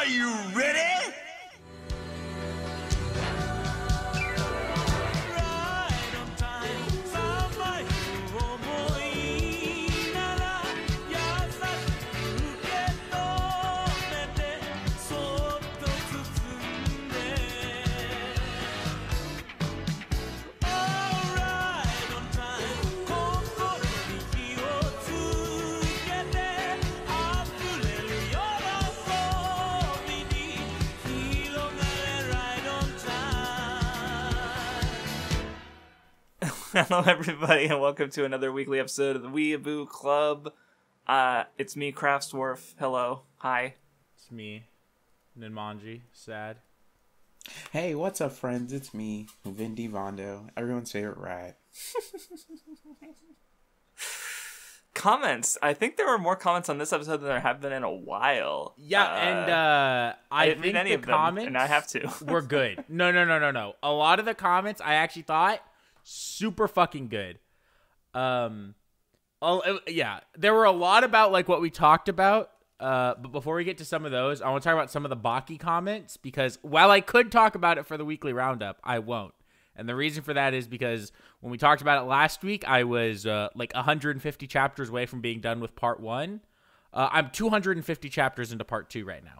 Are you ready? Hello, everybody, and welcome to another weekly episode of the Weeaboo Club. It's me, Craftsdwarf. Hello. Hi. It's me, Nunmanji. Sad. Hey, what's up, friends? It's me, Vindy Vondo, everyone's favorite rat. Comments. I think there were more comments on this episode than there have been in a while. Yeah, and I didn't think read any the of them, comments and I have to. were good. No. A lot of the comments I actually thought super fucking good. Yeah, there were a lot about like what we talked about. But before we get to some of those, I want to talk about some of the Baki comments, because while I could talk about it for the weekly roundup, I won't. And the reason for that is because when we talked about it last week, I was like 150 chapters away from being done with part 1. I'm 250 chapters into part 2 right now.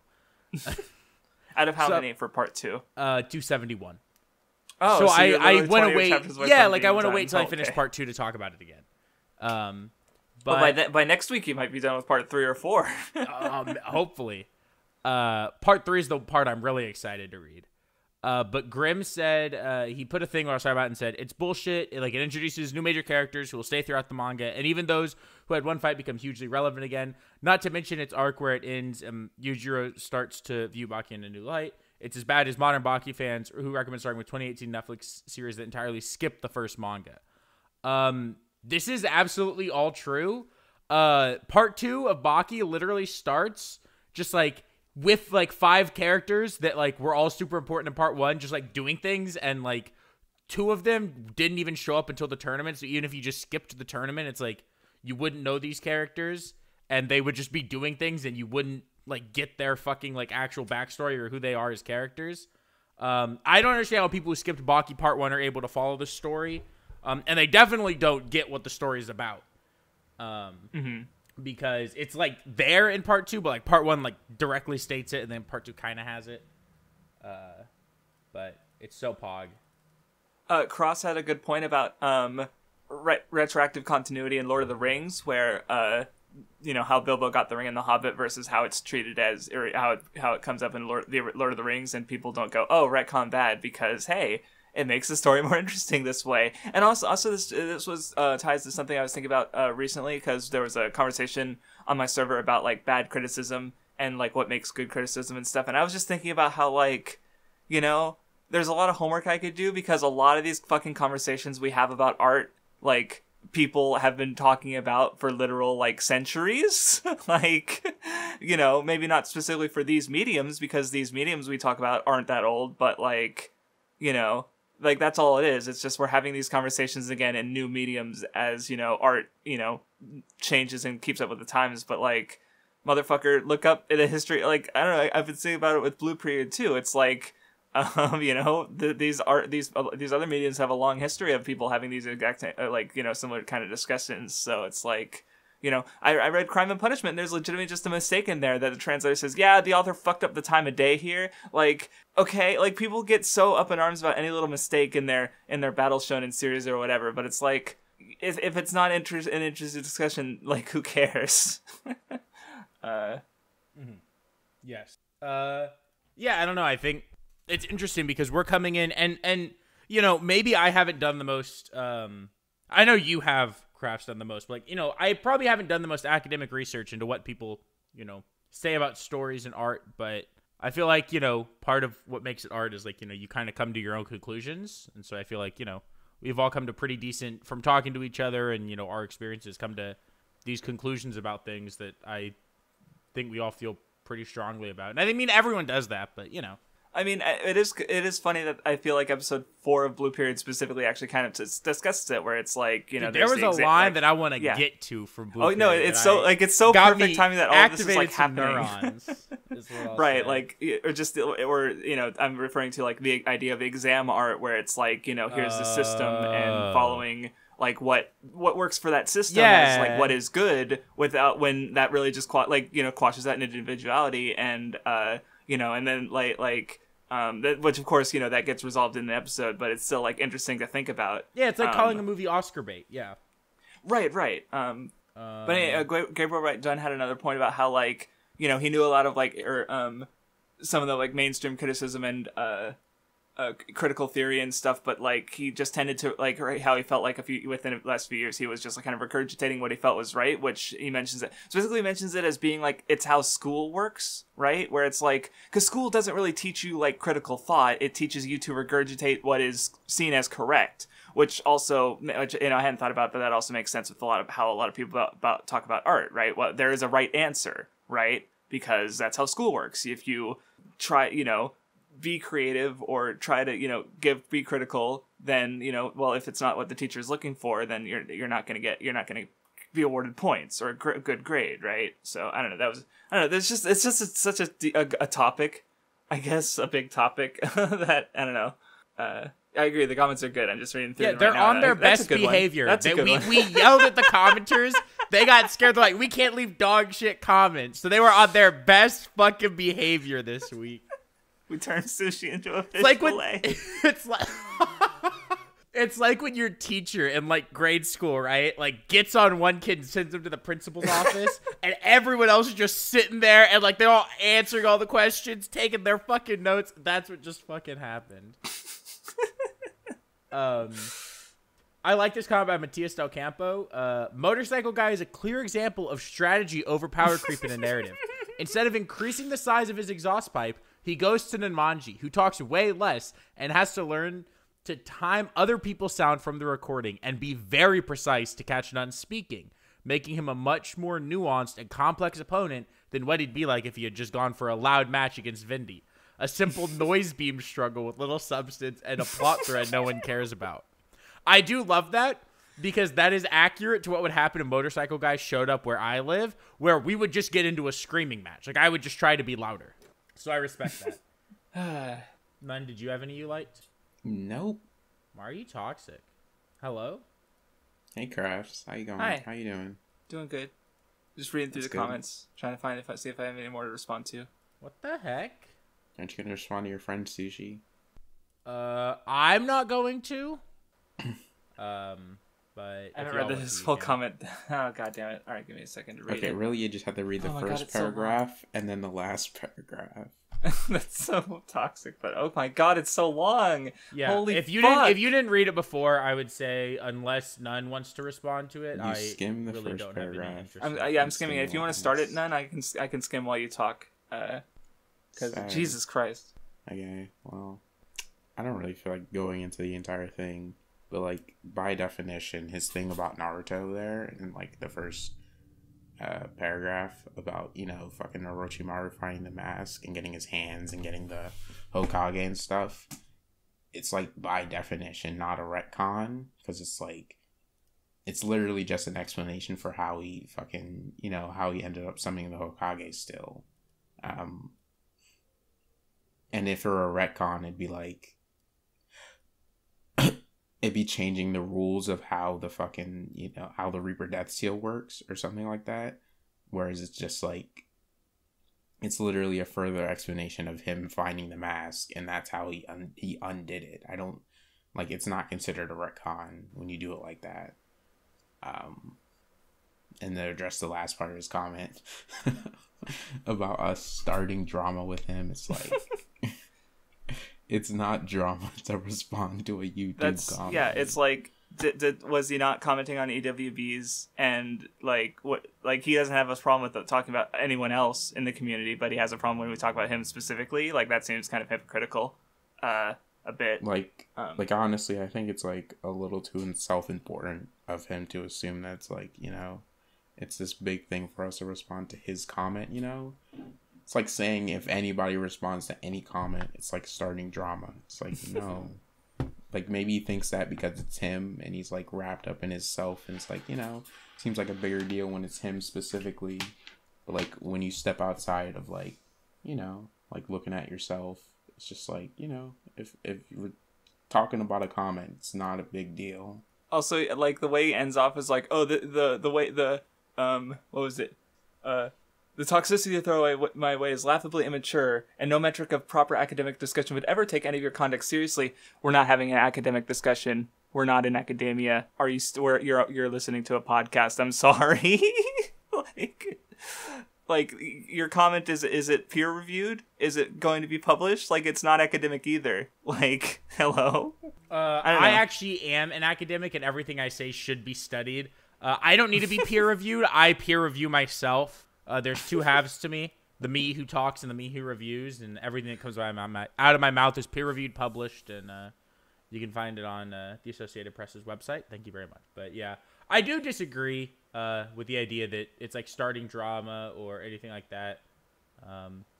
Out of how many for part 2? 271. Oh, so I want to wait. Yeah, like I want to wait till I finish part 2 to talk about it again. But by next week you might be done with part 3 or 4. Hopefully. Part 3 is the part I'm really excited to read. But Grimm said he put a thing where I was talking about and said it's bullshit. It introduces new major characters who will stay throughout the manga, and even those who had one fight become hugely relevant again. Not to mention its arc where it ends and Yujiro starts to view Baki in a new light. It's as bad as modern Baki fans who recommend starting with 2018 Netflix series that entirely skipped the first manga. This is absolutely all true. Part 2 of Baki literally starts just like with like 5 characters that like were all super important in part 1, just like doing things, and like 2 of them didn't even show up until the tournament. So even if you just skipped the tournament, it's like you wouldn't know these characters and they would just be doing things and you wouldn't like get their fucking like actual backstory or who they are as characters. I don't understand how people who skipped Baki part 1 are able to follow the story. And they definitely don't get what the story is about. Because it's like there in part 2, but like part 1 like directly states it, and then part 2 kind of has it. But it's so pog. Cross had a good point about retroactive continuity in Lord of the Rings, where how Bilbo got the ring in The Hobbit versus how it's treated as, or how it comes up in Lord of the Rings, and people don't go, oh, retcon bad, because hey, it makes the story more interesting this way. And also this was ties to something I was thinking about recently, because there was a conversation on my server about like bad criticism and like what makes good criticism and stuff. And I was just thinking about how like, there's a lot of homework I could do, because a lot of these fucking conversations we have about art, like, people have been talking about for literal like centuries. Like, maybe not specifically for these mediums, because these mediums we talk about aren't that old, but like, like that's all it is. It's just we're having these conversations again in new mediums as, art, changes and keeps up with the times. But like, motherfucker, look up in the history. Like, I don't know, I've been saying about it with Blue Period too. It's like, these other mediums have a long history of people having these exact similar kind of discussions. So it's like, I read Crime and Punishment, and there's legitimately just a mistake in there that the translator says, yeah, the author fucked up the time of day here. Like, okay, like people get so up in arms about any little mistake in their Battle Shonen series or whatever, but it's like, if it's not an interesting discussion, like, who cares? Yes. Yeah, I don't know. I think it's interesting because we're coming in and maybe I haven't done the most, I know you have, Crafts, done the most, but like, I probably haven't done the most academic research into what people, say about stories and art, but I feel like, part of what makes it art is like, you kind of come to your own conclusions. And so I feel like, we've all come to pretty decent, from talking to each other and, our experiences, come to these conclusions about things that I think we all feel pretty strongly about. And I mean, everyone does that, but I mean, it is funny that I feel like episode 4 of Blue Period specifically actually kind of discusses it, where it's like, Dude, there was a line that I want to get to from Blue Period. Oh no, it's so perfect timing that all of this is like happening. is what I'll Right, say. like, or I'm referring to like the idea of exam art, where it's like, here's the system and following like what works for that system as like what is good, without when that really just quashes that individuality, and and then which of course that gets resolved in the episode, but it's still like interesting to think about. Yeah, it's like calling a movie Oscar bait. Yeah. Right. But anyway, Gabriel Wright Dunn had another point about how like he knew a lot of like some of the like mainstream criticism and critical theory and stuff, but like he just tended to like how he felt like within the last few years he was just like kind of regurgitating what he felt was right, which he specifically mentions it as being like it's how school works, right? Where it's like, because school doesn't really teach you like critical thought, it teaches you to regurgitate what is seen as correct. Which also, I hadn't thought about, but that also makes sense with how a lot of people talk about art, right? Well, there is a right answer, right? Because that's how school works. If you try, be creative or try to, be critical, then, well, if it's not what the teacher is looking for, then you're not going to be awarded points or a good grade, right? So I don't know. It's such a topic, I guess, a big topic that I don't know. I agree. The comments are good. I'm just reading through them they're right now. on their best behavior. That's a good one. We yelled at the commenters. They got scared. They're like, we can't leave dog shit comments. So they were on their best fucking behavior this week. We turned sushi into a fish fillet. It's like when your teacher in like grade school, right, like gets on one kid and sends him to the principal's office, and everyone else is just sitting there and like they're all answering all the questions, taking their fucking notes. That's what just fucking happened. I like this comment by Matias Del Campo. Motorcycle Guy is a clear example of strategy over power creep in a narrative. Instead of increasing the size of his exhaust pipe, he goes to Nunmanji, who talks way less and has to learn to time other people's sound from the recording and be very precise to catch Nun speaking, making him a much more nuanced and complex opponent than what he'd be like if he had just gone for a loud match against Vindy. A simple noise beam struggle with little substance and a plot thread no one cares about. I do love that because that is accurate to what would happen if Motorcycle Guy showed up where I live, where we would just get into a screaming match. Like, I would just try to be louder. So I respect that. Nun, did you have any you liked? Nope. Why are you toxic? Hello? Hey, Crafts. How you going? Hi. How you doing? Doing good. Just reading through the comments, trying to see if I have any more to respond to. What the heck? Aren't you going to respond to your friend Sushi? I'm not going to. But I haven't read this full comment. Oh, god damn it. Alright, give me a second to read it. Okay, really, you just have to read the first paragraph and then the last paragraph. That's so toxic, but oh my god, it's so long. Yeah, Holy if you fuck. didn't read it before, I would say unless None wants to respond to it, You skim the really first don't have any paragraph. interest. I'm skimming it. If you want to start it, None, I can skim while you talk. Because Jesus Christ. Okay, well, I don't really feel like going into the entire thing, but like by definition, his thing about Naruto there in like the first paragraph about, you know, fucking Orochimaru finding the mask and getting his hands and getting the Hokage and stuff, it's like by definition not a retcon, because it's like it's literally just an explanation for how he fucking, you know, how he ended up summoning the Hokage still. And if it were a retcon, it'd be like it'd be changing the rules of how the fucking, you know, how the Reaper Death Seal works or something like that. Whereas it's just like, it's literally a further explanation of him finding the mask, and that's how he undid it. I don't, like, it's not considered a retcon when you do it like that. And to address the last part of his comment about us starting drama with him, it's like, it's not drama to respond to a YouTube comment. Yeah, it's like, was he not commenting on EWBs, and like what? Like, he doesn't have a problem with talking about anyone else in the community, but he has a problem when we talk about him specifically. Like, that seems kind of hypocritical, a bit. Like honestly, I think it's like a little too self-important of him to assume that it's like, you know, it's this big thing for us to respond to his comment. You know, it's like saying if anybody responds to any comment, it's like starting drama. It's like, no. Like, maybe he thinks that because it's him and he's like wrapped up in himself, and it's like, you know, seems like a bigger deal when it's him specifically. But like when you step outside of like you know, like looking at yourself. It's just like, you know, if you're talking about a comment, it's not a big deal. Also, like, the way he ends off is like, oh, the way, what was it? The toxicity of throw away my way is laughably immature, and no metric of proper academic discussion would ever take any of your conduct seriously. We're not having an academic discussion. We're not in academia. Are you? You're listening to a podcast. I'm sorry. like your comment is it peer reviewed? Is it going to be published? Like, it's not academic either. Like, hello. I actually am an academic, and everything I say should be studied. I don't need to be peer reviewed. I peer review myself. There's two halves to me: the me who talks and the me who reviews, and everything that comes out of my mouth is peer reviewed, published, and you can find it on the Associated Press's website. Thank you very much. But yeah, I do disagree with the idea that it's like starting drama or anything like that,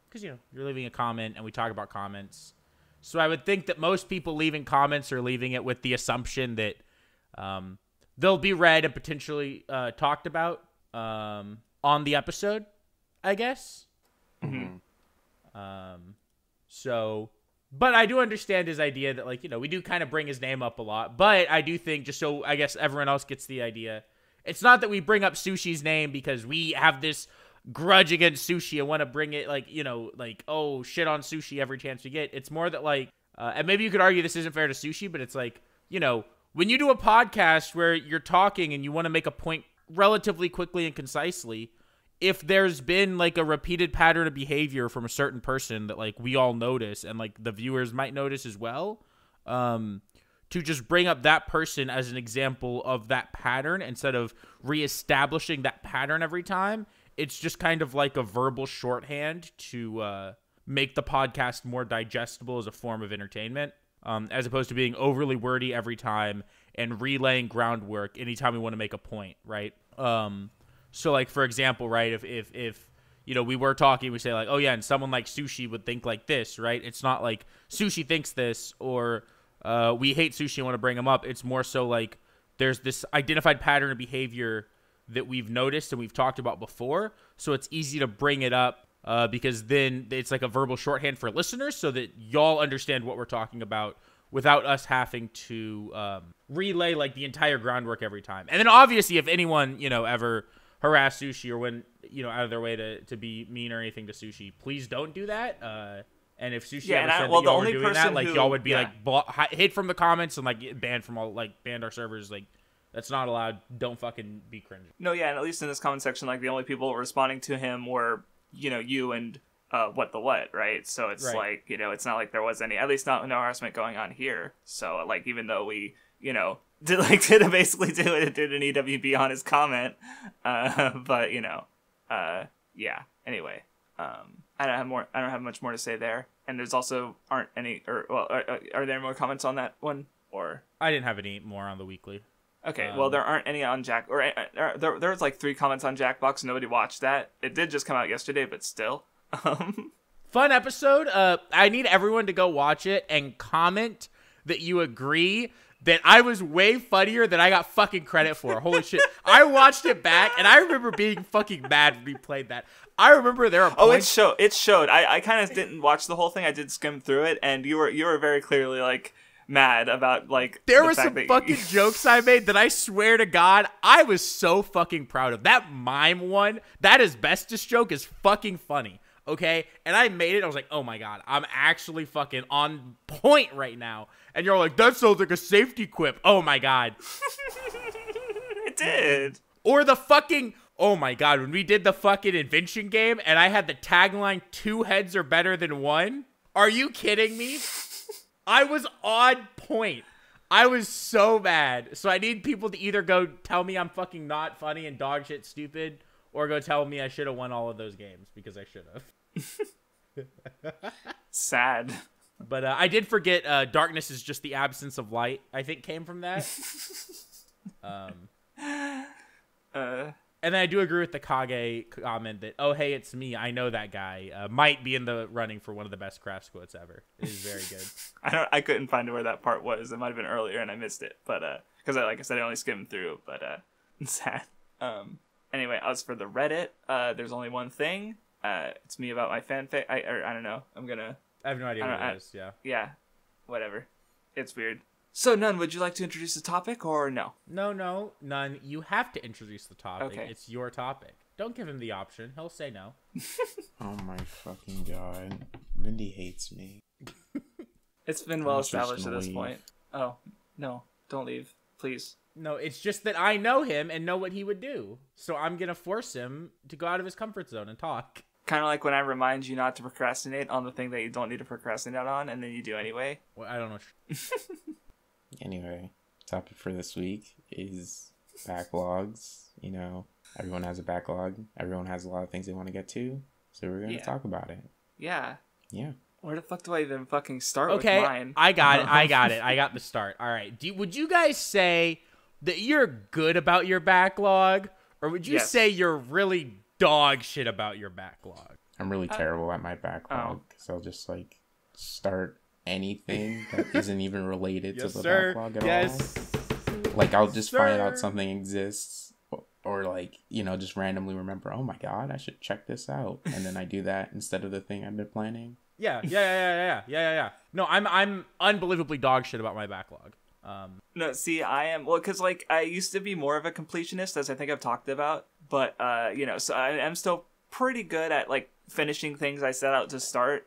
because you know, you're leaving a comment, and we talk about comments. So I would think that most people leaving comments are leaving it with the assumption that they'll be read and potentially talked about on the episode, I guess. Mm-hmm. So, but I do understand his idea that, like, you know, we do kind of bring his name up a lot, but I do think, just so I guess everyone else gets the idea, it's not that we bring up Sushi's name because we have this grudge against Sushi and want to bring it, like, you know, like, oh, shit on Sushi every chance we get. It's more that, like, and maybe you could argue this isn't fair to Sushi, but it's like, you know, when you do a podcast where you're talking and you want to make a point relatively quickly and concisely, if there's been like a repeated pattern of behavior from a certain person that like we all notice and like the viewers might notice as well, to just bring up that person as an example of that pattern instead of reestablishing that pattern every time, it's just kind of like a verbal shorthand to make the podcast more digestible as a form of entertainment, as opposed to being overly wordy every time and relaying groundwork anytime we want to make a point, right? So, like, for example, right, if you know, we were talking, we say, like, oh, yeah, and someone like Sushi would think like this, right? It's not like Sushi thinks this or we hate Sushi and want to bring him up. It's more so like there's this identified pattern of behavior that we've noticed and we've talked about before, so it's easy to bring it up because then it's like a verbal shorthand for listeners so that y'all understand what we're talking about without us having to relay, like, the entire groundwork every time. And then, obviously, if anyone, you know, ever harass Sushi or went, you know, out of their way to be mean or anything to Sushi, please don't do that. And if Sushi ever said that y'all were doing that, like, y'all would be like hid from the comments and like banned from all, like, banned our servers. Like, that's not allowed. Don't fucking be cringe. No, yeah, and at least in this comment section, like, the only people responding to him were, you know, you and WattheWut, right? So it's right. Like, you know, it's not like there was any, at least no harassment going on here. So, like, even though we, you know, did basically did an EWB on his comment, but you know, yeah. Anyway, I don't have much more to say there. And there's also are there more comments on that one? Or I didn't have any more on the weekly. Okay, well, there aren't any on Jack, or there was like 3 comments on Jackbox. Nobody watched that. It did just come out yesterday, but still. Fun episode. I need everyone to go watch it and comment that you agree that I was way funnier than I got fucking credit for. Holy shit. I watched it back, and I remember being fucking mad when we played that. I remember there are points... Oh, it showed. I kind of didn't watch the whole thing. I did skim through it, and you were very clearly, like, mad about, like... There were some fucking jokes I made that I swear to God, I was so fucking proud of. That mime one, that asbestos joke is fucking funny. Okay, and I made it. I was like, oh my God, I'm actually fucking on point right now. And you're like, that sounds like a safety quip. Oh my God. It did. Or the fucking, oh my God, when we did the fucking invention game and I had the tagline, 2 heads are better than 1. Are you kidding me? I was on point. I was so mad. So I need people to either go tell me I'm fucking not funny and dog shit stupid, or go tell me I should have won all of those games, because I should have. Sad. But I did forget darkness is just the absence of light, I think came from that. And then I do agree with the Kage comment that, oh, hey, it's me. I know that guy. Might be in the running for one of the best crafts quotes ever. It is very good. I couldn't find where that part was. It might have been earlier and I missed it. But, because like I said, I only skimmed through, but, sad. Anyway, as for the Reddit, there's only one thing. It's me about my fanfic. I don't know. I have no idea what it is. Yeah. Yeah, whatever. It's weird. So, Nun, would you like to introduce the topic or no? No, none. You have to introduce the topic. Okay. It's your topic. Don't give him the option. He'll say no. Oh my fucking god. Vindy hates me. It's been well established at this point. Oh, no. Don't leave. Please. No, it's just that I know him and know what he would do. So I'm going to force him to go out of his comfort zone and talk. Kind of like when I remind you not to procrastinate on the thing that you don't need to procrastinate on, and then you do anyway. Well, I don't know. Anyway, topic for this week is backlogs. You know, everyone has a backlog. Everyone has a lot of things they want to get to. So we're going to talk about it. Yeah. Yeah. Where the fuck do I even fucking start with mine? I got it. I got the start. All right. Would you guys say that you're good about your backlog, or would you say you're really dog shit about your backlog? I'm really terrible at my backlog, so I'll just like start anything that isn't even related to the backlog at all. Like I'll just find out something exists, or like, you know, just randomly remember, oh my god, I should check this out, and then I do that instead of the thing I've been planning. Yeah. No, I'm unbelievably dog shit about my backlog. No, see, I am, well, because like I used to be more of a completionist, as I think I've talked about, but you know, so I am still pretty good at like finishing things I set out to start.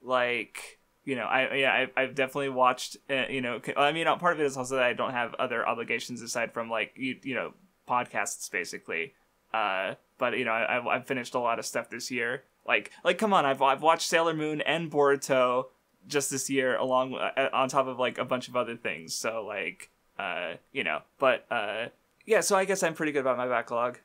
Like, you know, I've definitely watched, you know, I mean, part of it is also that I don't have other obligations aside from like you know, podcasts basically. But you know, I've finished a lot of stuff this year. Like come on, I've watched Sailor Moon and Boruto just this year, along on top of like a bunch of other things. So like, you know, but yeah. So I guess I'm pretty good about my backlog.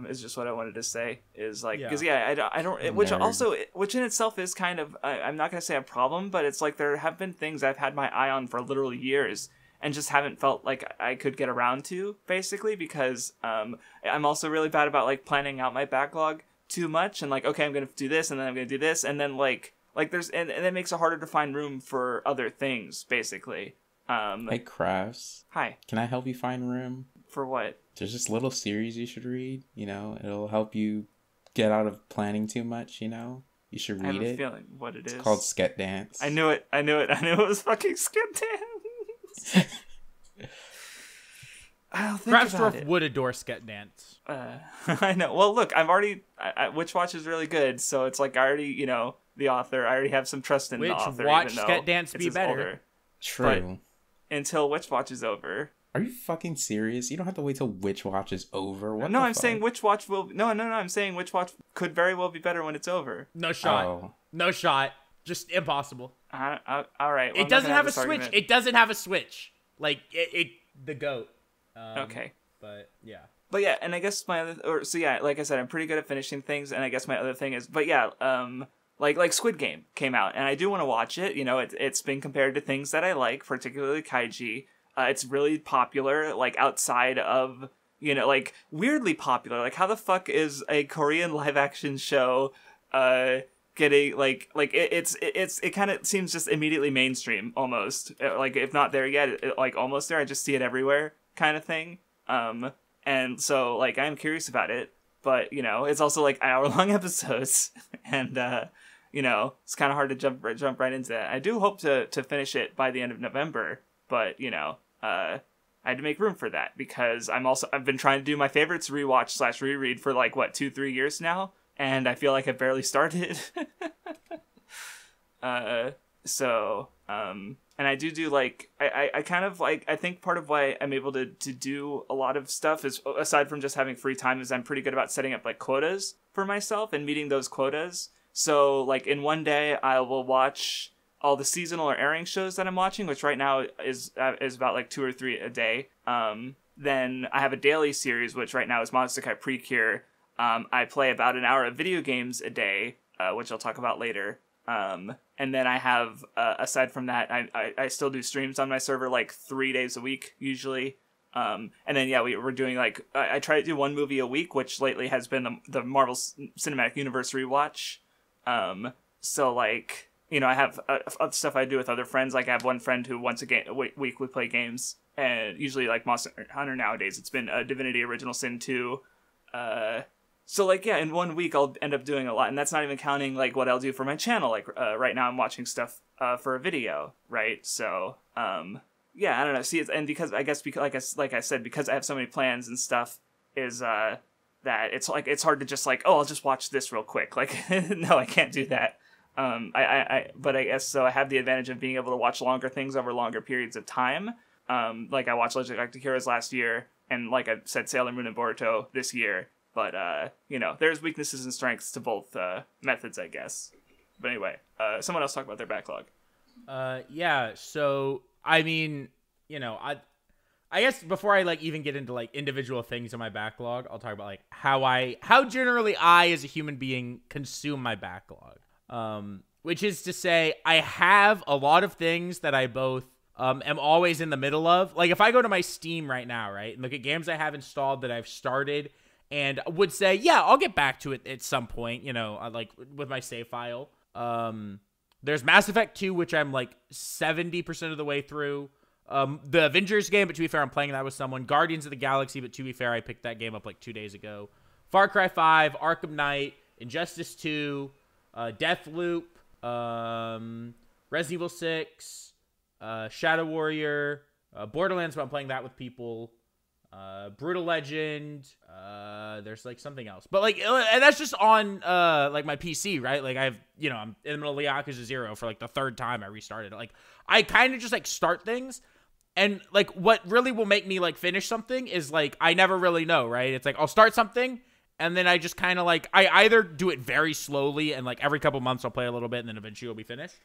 Is just what I wanted to say. Is like, because I don't, which in itself is kind of, I'm not gonna say a problem, but it's like there have been things I've had my eye on for literal years and just haven't felt like I could get around to, basically, because I'm also really bad about like planning out my backlog too much and like, okay, I'm gonna do this and then I'm gonna do this, and then like there's and it makes it harder to find room for other things, basically. Hey Crafts. Hi. Can I help you find room? For what? There's this little series you should read. You know, it'll help you get out of planning too much. You know, you should read it. I have a feeling what it is. It's called Sket Dance. I knew it. I knew it was fucking Sket Dance. I'll think about Craftsdwarf it. would adore Sket Dance. I know. Well, look, I'm already. Witch Watch is really good, so it's like I already, you know, the author. I already have some trust in the author. Which Watch Sket Dance be better? Older. True. But until Witch Watch is over. Are you fucking serious? You don't have to wait till Witch Watch is over. What no, the I'm fuck? saying Witch Watch will. No. I'm saying Witch Watch could very well be better when it's over. No shot. Oh. No shot. Just impossible. All right. Well, it doesn't have a switch. Argument. It doesn't have a switch. Like it the goat. Okay. But yeah. But yeah, and I guess my other, like I said, I'm pretty good at finishing things, and I guess my other thing is, but yeah, like Squid Game came out, and I do want to watch it. You know, it's been compared to things that I like, particularly Kaiji. It's really popular, like outside of, you know, like weirdly popular. Like how the fuck is a Korean live action show, getting it kind of seems just immediately mainstream almost, like if not there yet, like almost there. I just see it everywhere, kind of thing. And so like I'm curious about it, but you know, it's also like hour-long episodes, and you know, it's kind of hard to jump right into that. I do hope to finish it by the end of November, but you know, I had to make room for that because I've been trying to do my favorites rewatch / reread for like 2-3 years now, and I feel like I've barely started. And I do like, I kind of like, I think part of why I'm able to do a lot of stuff is, aside from just having free time, is I'm pretty good about setting up like quotas for myself and meeting those quotas. So like in one day I will watch all the seasonal or airing shows that I'm watching, which right now is about like 2 or 3 a day. Then I have a daily series, which right now is Monsterkai Precure. I play about an hour of video games a day, which I'll talk about later. And then I have, aside from that, I still do streams on my server like 3 days a week, usually. And then, yeah, we're doing like, I try to do 1 movie a week, which lately has been the Marvel Cinematic Universe rewatch. So like, you know, I have other stuff I do with other friends. Like I have one friend who once a week we play games, and usually like Monster Hunter nowadays, it's been Divinity Original Sin 2, So, like, yeah, in 1 week I'll end up doing a lot, and that's not even counting, like, what I'll do for my channel. Like, right now I'm watching stuff for a video, right? So, yeah, I don't know. See, and because, I guess, because, like I said, because I have so many plans and stuff, is, that it's, like, it's hard to just, like, oh, I'll just watch this real quick. Like, no, I can't do that. But I guess, so I have the advantage of being able to watch longer things over longer periods of time. Like, I watched Legend of Galactic Heroes last year, and, like I said, Sailor Moon and Boruto this year. But, you know, there's weaknesses and strengths to both methods, I guess. But anyway, someone else talk about their backlog. Yeah, so, I mean, you know, I guess before I, like, even get into, like, individual things in my backlog, I'll talk about, like, how generally I, as a human being, consume my backlog. Which is to say, I have a lot of things that I both am always in the middle of. Like, if I go to my Steam right now, right, and look at games I have installed that I've started and would say, yeah, I'll get back to it at some point, you know, like with my save file. There's Mass Effect 2, which I'm like 70% of the way through. The Avengers game, but to be fair, I'm playing that with someone. Guardians of the Galaxy, but to be fair, I picked that game up like 2 days ago. Far Cry 5, Arkham Knight, Injustice 2, Deathloop, Resident Evil 6, Shadow Warrior, Borderlands, but I'm playing that with people. Brutal Legend, there's like something else, but like, and that's just on like my PC, right? Like I'm in the middle of Yakuza 0 for like the third time I restarted it. Like I kind of just like start things, and like what really will make me like finish something is like I never really know, right? It's like I'll start something and then I just kind of like I either do it very slowly and like every couple months I'll play a little bit and then eventually it'll be finished,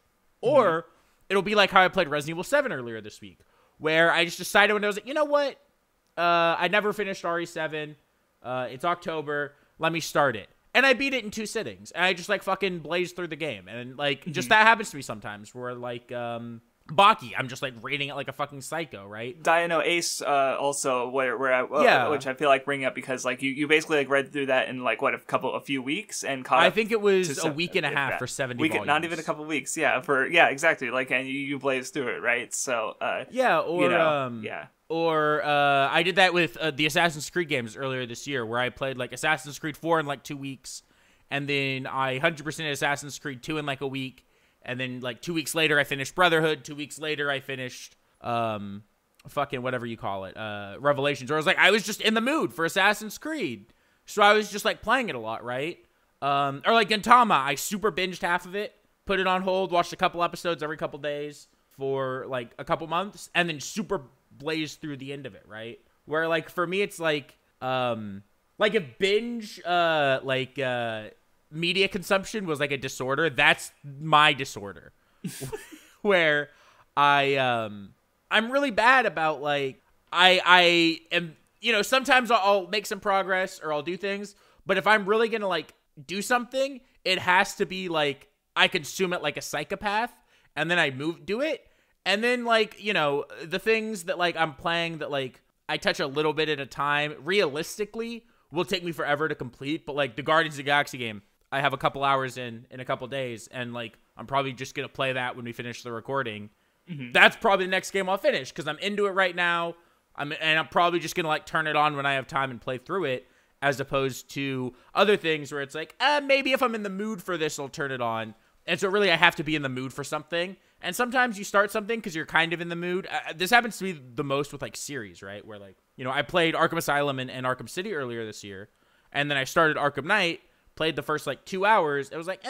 or it'll be like how I played Resident Evil 7 earlier this week, where I just decided when I was like, you know what? I never finished RE7. It's October. Let me start it. And I beat it in 2 sittings. And I just, like, fucking blazed through the game. And, like, just that happens to me sometimes. Where, like, Baki, I'm just, like, rating it like a fucking psycho, right? Dino Ace, also, which I feel like bringing up because, like, you basically, like, read through that in, like, what, a few weeks? And caught I up think it was a week and a half for 70 volumes. Not even a couple weeks, yeah. Exactly. Like, and you blazed through it, right? So, yeah, or, yeah. Or I did that with the Assassin's Creed games earlier this year, where I played like Assassin's Creed 4 in like 2 weeks, and then I 100% Assassin's Creed 2 in like a week, and then like 2 weeks later I finished Brotherhood. 2 weeks later I finished fucking whatever you call it, Revelations. Or I was just in the mood for Assassin's Creed, so I was just like playing it a lot, right? Or like Gintama, I super binged half of it, put it on hold, watched a couple episodes every couple days for like a couple months, and then super blaze through the end of it, right? Where like for me it's like if binge media consumption was like a disorder, that's my disorder. Where I'm really bad about like I am, sometimes I'll make some progress or I'll do things, but if I'm really gonna like do something, it has to be like I consume it like a psychopath and then I do it. And then, like, the things that, like, I'm playing that, like, I touch a little bit at a time, realistically, will take me forever to complete. But, like, the Guardians of the Galaxy game, I have a couple hours in a couple days. And, like, I'm probably just going to play that when we finish the recording. Mm-hmm. That's probably the next game I'll finish because I'm into it right now. I'm probably just going to, like, turn it on when I have time and play through it, as opposed to other things where it's like, maybe if I'm in the mood for this, I'll turn it on. And so, really, I have to be in the mood for something. And sometimes you start something because you're kind of in the mood. This happens to me the most with, like, series, right? Where, like, I played Arkham Asylum and Arkham City earlier this year. And then I started Arkham Knight, played the first, like, 2 hours. It was like,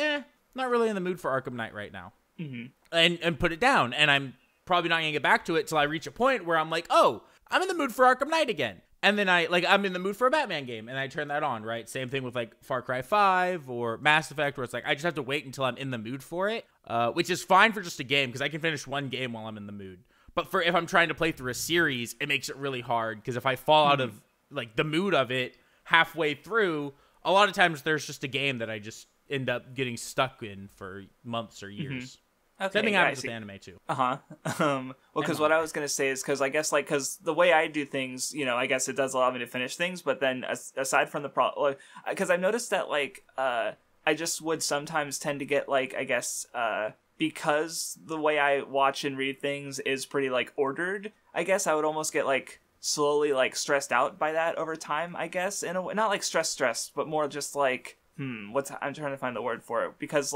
not really in the mood for Arkham Knight right now. Mm-hmm. And put it down. And I'm probably not going to get back to it till I reach a point where I'm like, oh, I'm in the mood for Arkham Knight again. And then I'm in the mood for a Batman game, and I turn that on, right? Same thing with, like, Far Cry 5 or Mass Effect, where it's like, I just have to wait until I'm in the mood for it, which is fine for just a game, because I can finish one game while I'm in the mood. But if I'm trying to play through a series, it makes it really hard, because if I fall out of, like, the mood of it halfway through, a lot of times there's just a game that I just end up getting stuck in for months or years. Mm-hmm. Okay, same thing happens with anime too. Well, because what I was gonna say is because I guess because the way I do things, I guess it does allow me to finish things. But then aside from the because I've noticed that I just would sometimes tend to get because the way I watch and read things is pretty like ordered. I guess I would almost get like slowly like stressed out by that over time, I guess, in a way. Not like stressed, but more just like I'm trying to find the word for it, because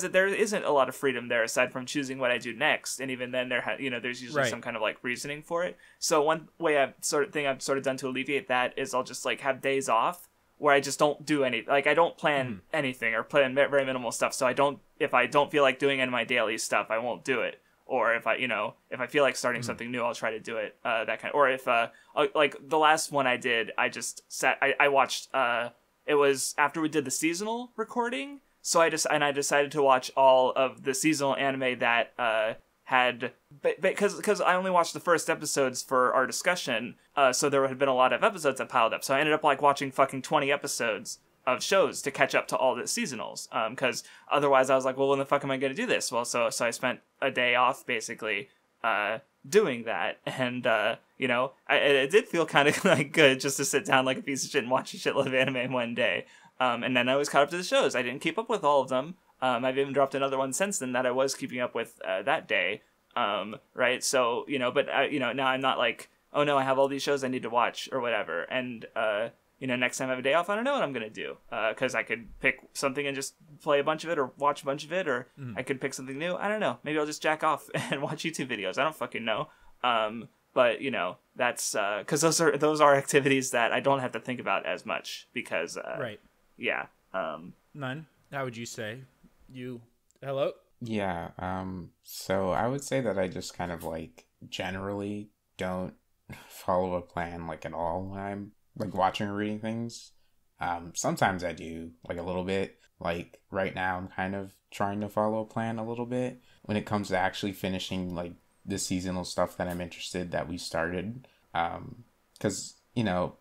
there isn't a lot of freedom there aside from choosing what I do next, and even then there's usually some kind of like reasoning for it. So one way I've sort of done to alleviate that is I'll just like have days off where I just don't do any, like I don't plan anything or plan very minimal stuff. So if I don't feel like doing any of my daily stuff, I won't do it. Or if I feel like starting something new, I'll try to do it. Or if like the last one I did, I just I watched. It was after we did the seasonal recording, so I decided to watch all of the seasonal anime that had, because I only watched the first episodes for our discussion, so there had been a lot of episodes that piled up. So I ended up like watching fucking 20 episodes of shows to catch up to all the seasonals, because otherwise I was like, well, when the fuck am I going to do this? Well, so I spent a day off basically doing that, and it did feel kind of like good just to sit down like a piece of shit and watch a shitload of anime in one day. And then I was caught up to the shows. I didn't keep up with all of them. I've even dropped another one since then that I was keeping up with that day. Right? So, but now I'm not like, oh no, I have all these shows I need to watch or whatever. And, next time I have a day off, I don't know what I'm going to do. Because I could pick something and just play a bunch of it or watch a bunch of it, or I could pick something new. I don't know. Maybe I'll just jack off and watch YouTube videos. I don't fucking know. But, that's, because those are activities that I don't have to think about as much because, right. Yeah. None. How would you say? Hello? Yeah. So I would say that I just kind of like generally don't follow a plan like at all when I'm like watching or reading things. Sometimes I do like a little bit. Like right now I'm kind of trying to follow a plan a little bit when it comes to actually finishing like the seasonal stuff that I'm interested that we started. Because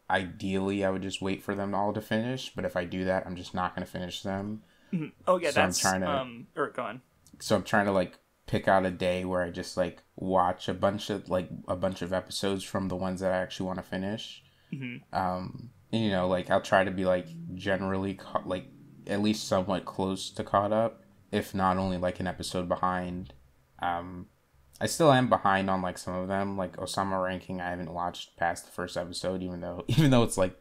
ideally I would just wait for them all to finish, but if I do that, I'm just not going to finish them. Oh yeah, so that's I'm trying to go on. So I'm trying to like pick out a day where I just like watch a bunch of episodes from the ones that I actually want to finish. And, like I'll try to be like generally like at least somewhat close to caught up, if not only like an episode behind. I still am behind on like some of them, like Osama Ranking. I haven't watched past the first episode, even though it's like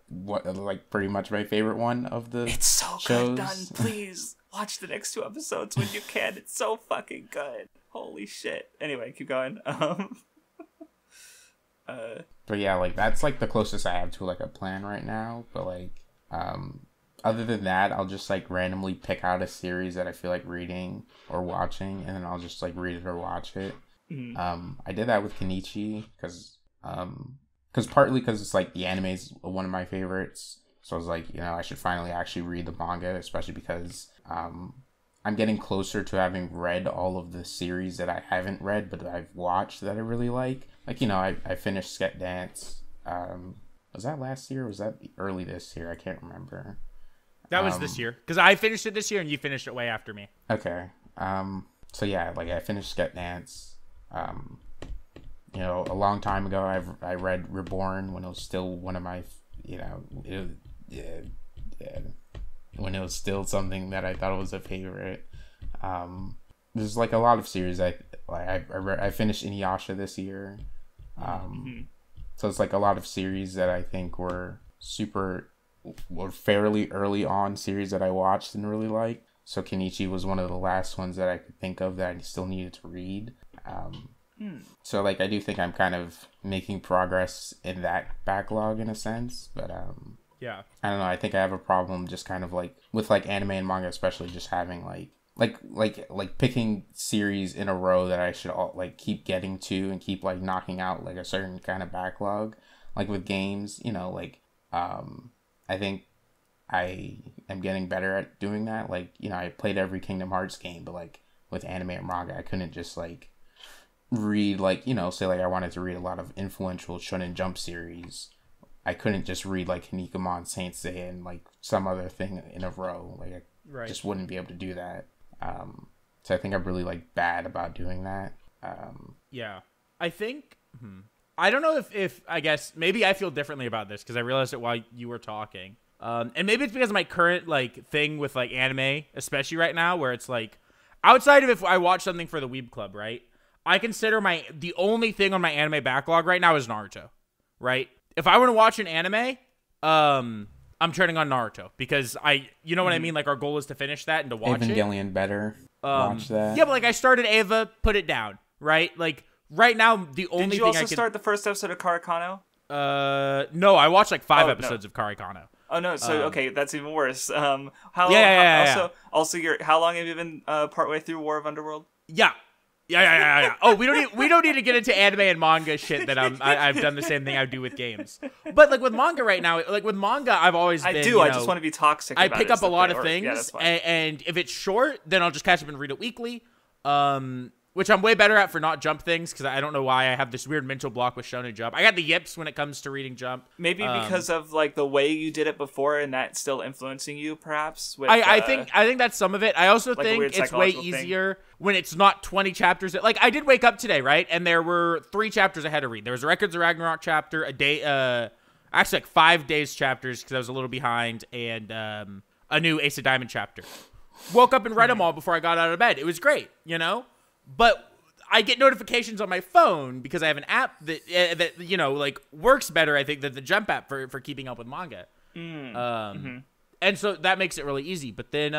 pretty much my favorite one of the It's so shows. good done. Please watch the next 2 episodes when you can. It's so fucking good. Holy shit. Anyway, keep going. But yeah, like that's like the closest I have to like a plan right now. But like, other than that, I'll just like randomly pick out a series that I feel like reading or watching, and then I'll just like read it or watch it. I did that with Kenichi because partly because it's like the anime is one of my favorites, so I was like, I should finally actually read the manga, especially because I'm getting closer to having read all of the series that I haven't read but I've watched that I really like. Like, I finished Sket Dance. Was that last year or was that early this year? I can't remember. That was this year because I finished it this year and you finished it way after me. Okay. So yeah, like I finished Sket Dance. A long time ago, I read Reborn when it was still one of my, when it was still something that I thought was a favorite. There's like a lot of series I finished Inuyasha this year. So it's like a lot of series that I think were fairly early on series that I watched and really liked. So Kenichi was one of the last ones that I could think of that I still needed to read. So like I do think I'm kind of making progress in that backlog in a sense, but yeah, I don't know. I think I have a problem just kind of like with like anime and manga, especially just having like picking series in a row that I should all like keep getting to and keep like knocking out like a certain kind of backlog. Like with games, I think I am getting better at doing that. Like, I played every Kingdom Hearts game, but like with anime and manga, I couldn't just like read like, say like I wanted to read a lot of influential Shonen Jump series. I couldn't just read like Kinnikuman, Saint Seiya, and like some other thing in a row. Like I just wouldn't be able to do that. So I think I'm really like bad about doing that. Yeah, I think I don't know if I guess maybe I feel differently about this because I realized it while you were talking. And maybe it's because of my current like thing with like anime, especially right now, where it's like outside of if I watch something for the Weeb Club, right? I consider the only thing on my anime backlog right now is Naruto. right? If I want to watch an anime, I'm turning on Naruto because you know what I mean? Like, our goal is to finish that and to watch Evangelion better. Watch that. Yeah, but like, I started Ava, put it down, right? Like, right now, the only thing I can... Did you also start the first episode of Karakano? No, I watched like 5 episodes of Karakano. Oh no, so okay, that's even worse. How long? Yeah. Also, how long have you been partway through War of Underworld? Yeah. Oh, we don't need to get into anime and manga shit that I've done the same thing I do with games. But like with manga right now, like with manga, I've always been. I just want to be toxic. I pick up a lot of things, and if it's short, then I'll just catch up and read it weekly. Which I'm way better at for not Jump things, because I don't know why I have this weird mental block with Shonen Jump. I got the yips when it comes to reading Jump. Maybe because of like the way you did it before, and that's still influencing you, perhaps. With, I think that's some of it. I also like think it's way easier when it's not 20 chapters. Like, I did wake up today, right? And there were 3 chapters I had to read. There was a Records of Ragnarok chapter, a day, actually like 5 days chapters because I was a little behind, and a new Ace of Diamond chapter. Woke up and read them all before I got out of bed. It was great, you know? But I get notifications on my phone because I have an app that you know, like, works better, I think, than the Jump app for keeping up with manga. And so that makes it really easy. But then,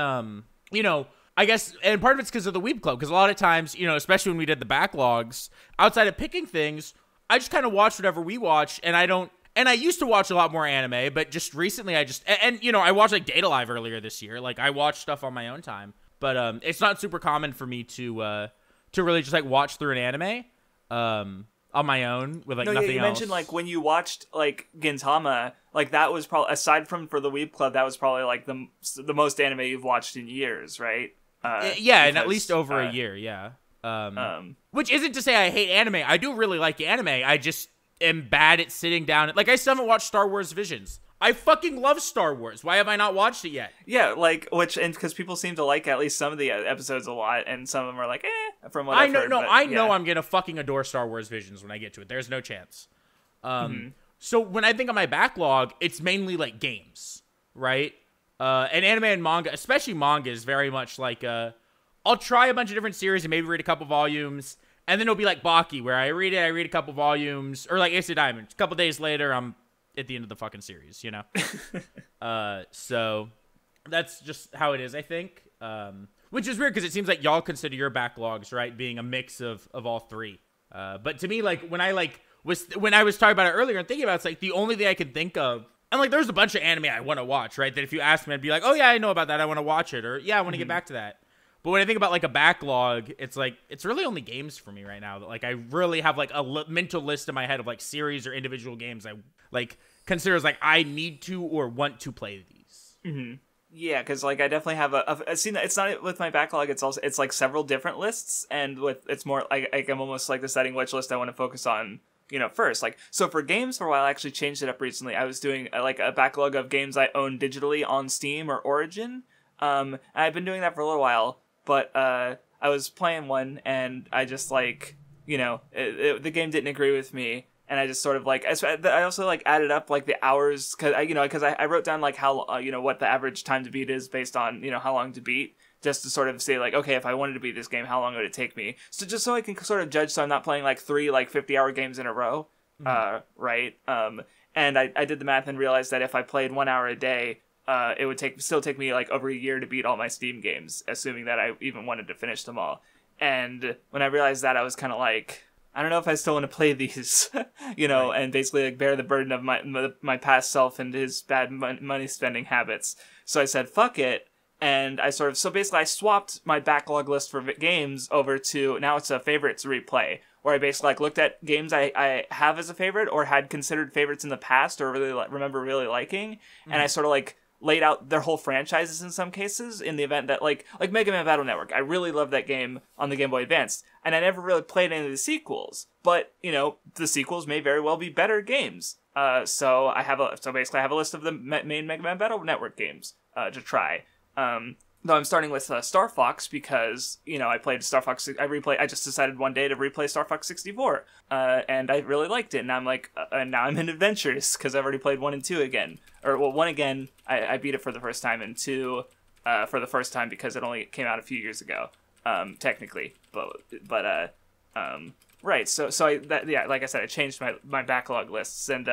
you know, I guess, and part of it's because of the Weeb Club, because a lot of times, you know, especially when we did the backlogs, outside of picking things, I just kind of watch whatever we watch, and I used to watch a lot more anime, but just recently and you know, I watched like Data Live earlier this year. Like, I watched stuff on my own time, but it's not super common for me to really just like watch through an anime on my own with like nothing else. You mentioned like when you watched like Gintama, like that was probably, aside from for the Weeb Club, that was probably like the most anime you've watched in years, right? And at least over a year, yeah. Which isn't to say I hate anime. I do really like anime. I just am bad at sitting down. Like, I still haven't watched Star Wars Visions. I fucking love Star Wars. Why have I not watched it yet? Yeah, like, and because people seem to like at least some of the episodes a lot, and some of them are like, from what I've heard. I know I'm gonna fucking adore Star Wars Visions when I get to it. There's no chance. So when I think of my backlog, it's mainly like games, right? And anime and manga, especially manga, is very much like, I'll try a bunch of different series and maybe read a couple volumes, and then it'll be like Baki, where I read a couple volumes, or like Ace of Diamonds. A couple days later, I'm at the end of the fucking series, you know? So that's just how it is, I think. Which is weird, because it seems like y'all consider your backlogs, right, being a mix of all 3. But to me, like, when I was talking about it earlier and thinking about it, it's like the only thing I can think of, and like, there's a bunch of anime I want to watch, right, that if you ask me, I'd be like, oh yeah, I know about that, I want to watch it, or yeah, I want to get back to that. But when I think about like a backlog, it's like, it's really only games for me right now. That like, I really have like a mental list in my head of like series or individual games I like consider as like, I need to or want to play these. Yeah, because like I definitely have a see, it's not with my backlog. It's like several different lists, and it's more like I'm almost like deciding which list I want to focus on, you know, first. Like, so for games for a while, I actually changed it up recently. I was doing like a backlog of games I own digitally on Steam or Origin. And I've been doing that for a little while. But I was playing one, and I just, like, you know, the game didn't agree with me, and I just sort of, like, I also, like, added up, like, the hours, because I wrote down, like, how, you know, what the average time to beat is based on, you know, how long to beat, just to sort of say, like, okay, if I wanted to beat this game, how long would it take me? So just so I can sort of judge, so I'm not playing, like, 3, like, 50-hour games in a row, right? And I did the math and realized that if I played 1 hour a day, it would still take me like over a year to beat all my Steam games, assuming that I even wanted to finish them all. And when I realized that, I was kind of like, I don't know if I still want to play these, you know, right. And basically like bear the burden of my past self and his bad money spending habits. So I said, fuck it. And I swapped my backlog list for games over to, now it's a favorites replay, where I basically like looked at games I have as a favorite or had considered favorites in the past or really remember really liking. And I sort of like laid out their whole franchises in some cases, in the event that like Mega Man Battle Network. I really loved that game on the Game Boy Advance, and I never really played any of the sequels. But, you know, the sequels may very well be better games. So basically I have a list of the main Mega Man Battle Network games to try. Though I'm starting with Star Fox because, you know, I played Star Fox. I just decided one day to replay Star Fox 64, and I really liked it. And I'm like, now I'm in Adventures because I've already played 1 and 2 again. Or, well, 1 again, I beat it for the first time, and 2 for the first time because it only came out a few years ago, technically. But Right. So like I said, I changed my backlog lists, and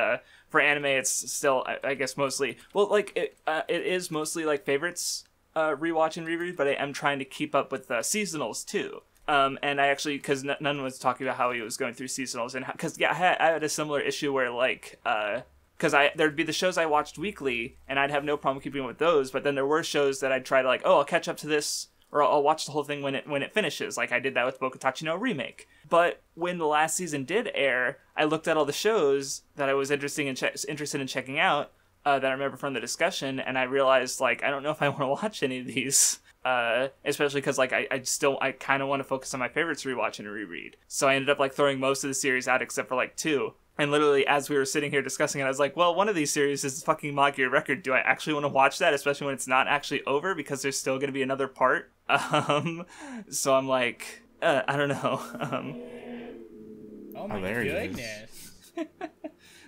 for anime, it's still I guess mostly it is mostly like favorites, rewatch and reread, but I am trying to keep up with seasonals too. And I actually, because Nun was talking about how he was going through seasonals, and because I had a similar issue where like because there'd be the shows I watched weekly, and I'd have no problem keeping up with those, but then there were shows that I'd try to like, oh, I'll catch up to this, or I'll watch the whole thing when it finishes. Like I did that with Bokutachi no Remake. But when the last season did air, I looked at all the shows that I was interested in checking out that I remember from the discussion, and I realized like I don't know if I want to watch any of these. Especially because like I kind of want to focus on my favorites to rewatch and reread. So I ended up like throwing most of the series out except for like 2. And literally, as we were sitting here discussing it, I was like, well, one of these series is fucking Magir Record. Do I actually want to watch that? Especially when it's not actually over, because there's still going to be another part. So I'm like, I don't know. Oh my goodness.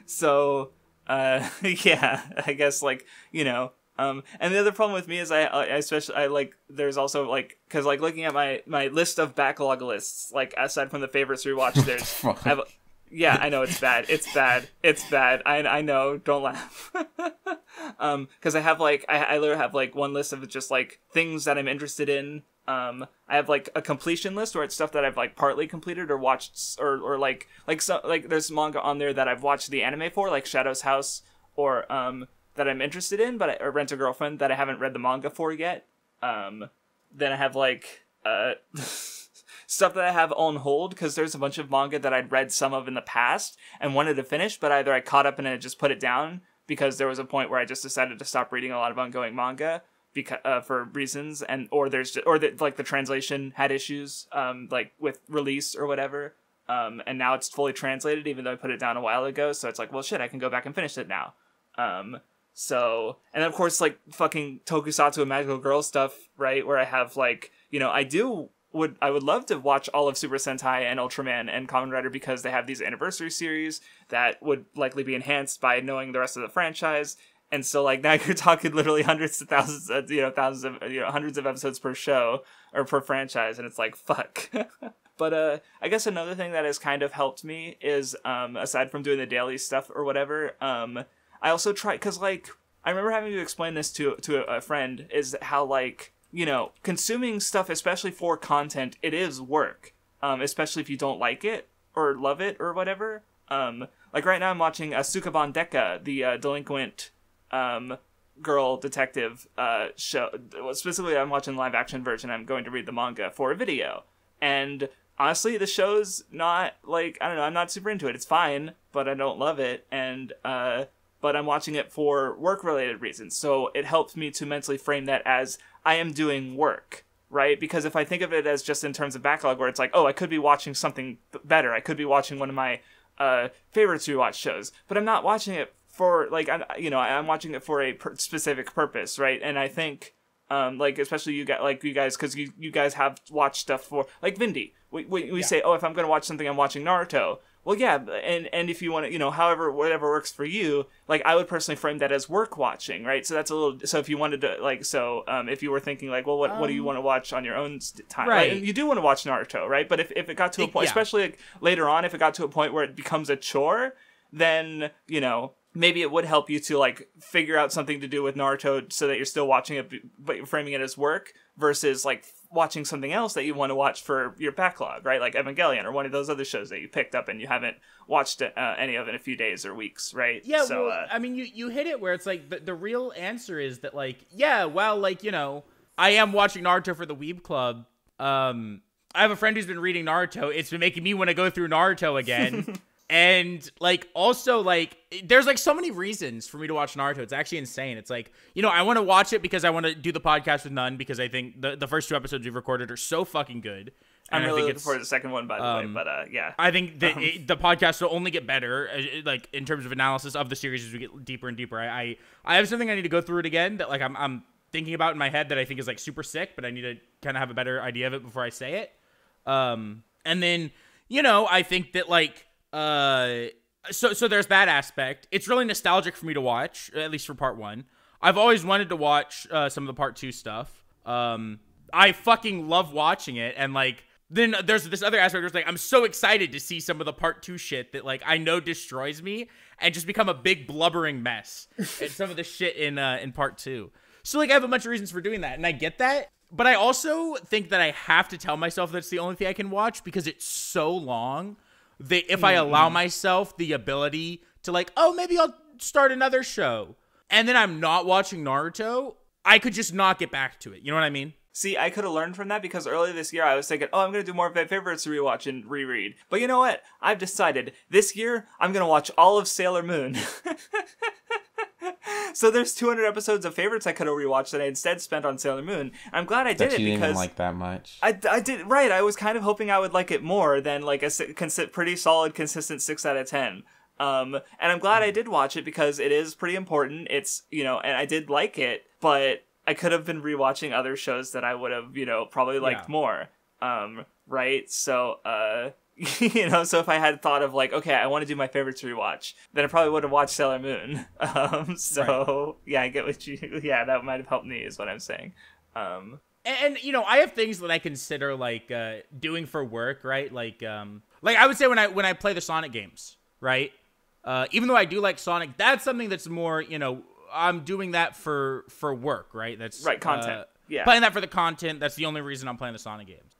So, yeah, I guess, like, you know. And the other problem with me is I like, there's also, like, because, like, looking at my list of backlog lists, like, aside from the favorites rewatch, there's... Yeah, I know, it's bad. It's bad. It's bad. I know. Don't laugh. Because I have, like, I literally have, like, one list of just, like, things that I'm interested in. I have, like, a completion list where it's stuff that I've, like, partly completed or watched, or like, there's manga on there that I've watched the anime for, like Shadow's House, or, that I'm interested in, or Rent a Girlfriend that I haven't read the manga for yet. Then I have, like, stuff that I have on hold, because there's a bunch of manga that I'd read some of in the past and wanted to finish, but either I caught up and I just put it down because there was a point where I just decided to stop reading a lot of ongoing manga because for reasons, or the translation had issues, like with release or whatever, and now it's fully translated even though I put it down a while ago. So it's like, well, shit, I can go back and finish it now. So, and of course, like fucking Tokusatsu and Magical Girl stuff, right? Where I have like, you know, I would love to watch all of Super Sentai and Ultraman and Kamen Rider because they have these anniversary series that would likely be enhanced by knowing the rest of the franchise. And so, like, now you're talking literally hundreds of thousands, hundreds of episodes per show or per franchise, and it's like, fuck. But I guess another thing that has kind of helped me is, aside from doing the daily stuff or whatever, I also try, because, like, I remember having to explain this to a friend, is how, like, you know, consuming stuff, especially for content, it is work. Especially if you don't like it or love it or whatever. Like right now I'm watching Sukaban Deka, the delinquent girl detective show. Specifically, I'm watching the live action version. I'm going to read the manga for a video. And honestly, the show's not, like, I don't know, I'm not super into it. It's fine, but I don't love it. And, but I'm watching it for work-related reasons. So it helps me to mentally frame that as I am doing work, right? Because if I think of it as just in terms of backlog, where it's like, oh, I could be watching something better. I could be watching one of my favorites rewatch shows, but I'm not watching it for, like, I'm watching it for a specific purpose, right? And I think, like, especially you guys, because you guys have watched stuff for, like, Vindy. We say, oh, if I'm going to watch something, I'm watching Naruto. Well, yeah, and if you want to, you know, whatever works for you, like, I would personally frame that as work watching, right? So that's a little, so if you wanted to, like, so, if you were thinking, like, well, what do you want to watch on your own time? Right. Like, you do want to watch Naruto, right? But if it got to a point, especially, like, later on, if it got to a point where it becomes a chore, then, you know, maybe it would help you to, like, figure out something to do with Naruto so that you're still watching it, but you're framing it as work, versus, like, watching something else that you want to watch for your backlog, right? Like Evangelion or one of those other shows that you picked up and you haven't watched any of in a few days or weeks, right? Yeah, so, well, I mean, you hit it where it's like, the real answer is that, like, yeah, well, like, you know, I am watching Naruto for the Weeb Club. I have a friend who's been reading Naruto. It's been making me want to go through Naruto again. And, like, also, like, there's, like, so many reasons for me to watch Naruto. It's actually insane. It's like, you know, I want to watch it because I want to do the podcast with Nun, because I think the first 2 episodes we've recorded are so fucking good. And I'm really looking forward to the second one, by the way, but, yeah. I think the podcast will only get better, like, in terms of analysis of the series as we get deeper and deeper. I have something I need to go through it again that, like, I'm thinking about in my head that I think is, like, super sick, but I need to kind of have a better idea of it before I say it. And then, you know, I think that, like, so there's that aspect. It's really nostalgic for me to watch, at least for part 1. I've always wanted to watch some of the part 2 stuff. I fucking love watching it, and, like, then there's this other aspect where it's like, I'm so excited to see some of the part 2 shit that like I know destroys me and just become a big blubbering mess. And some of the shit in part 2. So like I have a bunch of reasons for doing that, and I get that. But I also think that I have to tell myself that's the only thing I can watch because it's so long that if I allow myself the ability to like, oh, maybe I'll start another show, and then I'm not watching Naruto, I could just not get back to it. You know what I mean? See, I could have learned from that because earlier this year I was thinking, oh, I'm going to do more of my favorites to rewatch and reread. But you know what? I've decided this year I'm going to watch all of Sailor Moon. So there's 200 episodes of favorites I could have rewatched that I instead spent on Sailor Moon. I'm glad I did it because... you didn't like that much. I did, right. I was kind of hoping I would like it more than like a pretty solid, consistent 6 out of 10. And I'm glad I did watch it because it is pretty important. It's, and I did like it, but I could have been rewatching other shows that I would have, probably liked more. Right? So, so if I had thought of like, okay, I want to do my favorites rewatch, then I probably would have watched Sailor Moon. Yeah, I get what that might have helped me is what I'm saying. And I have things that I consider like doing for work, right? Like I would say when I play the Sonic games, right? Even though I do like Sonic, that's something that's more, I'm doing that for work, right? That's right, content. Playing that for the content. That's the only reason I'm playing the Sonic games.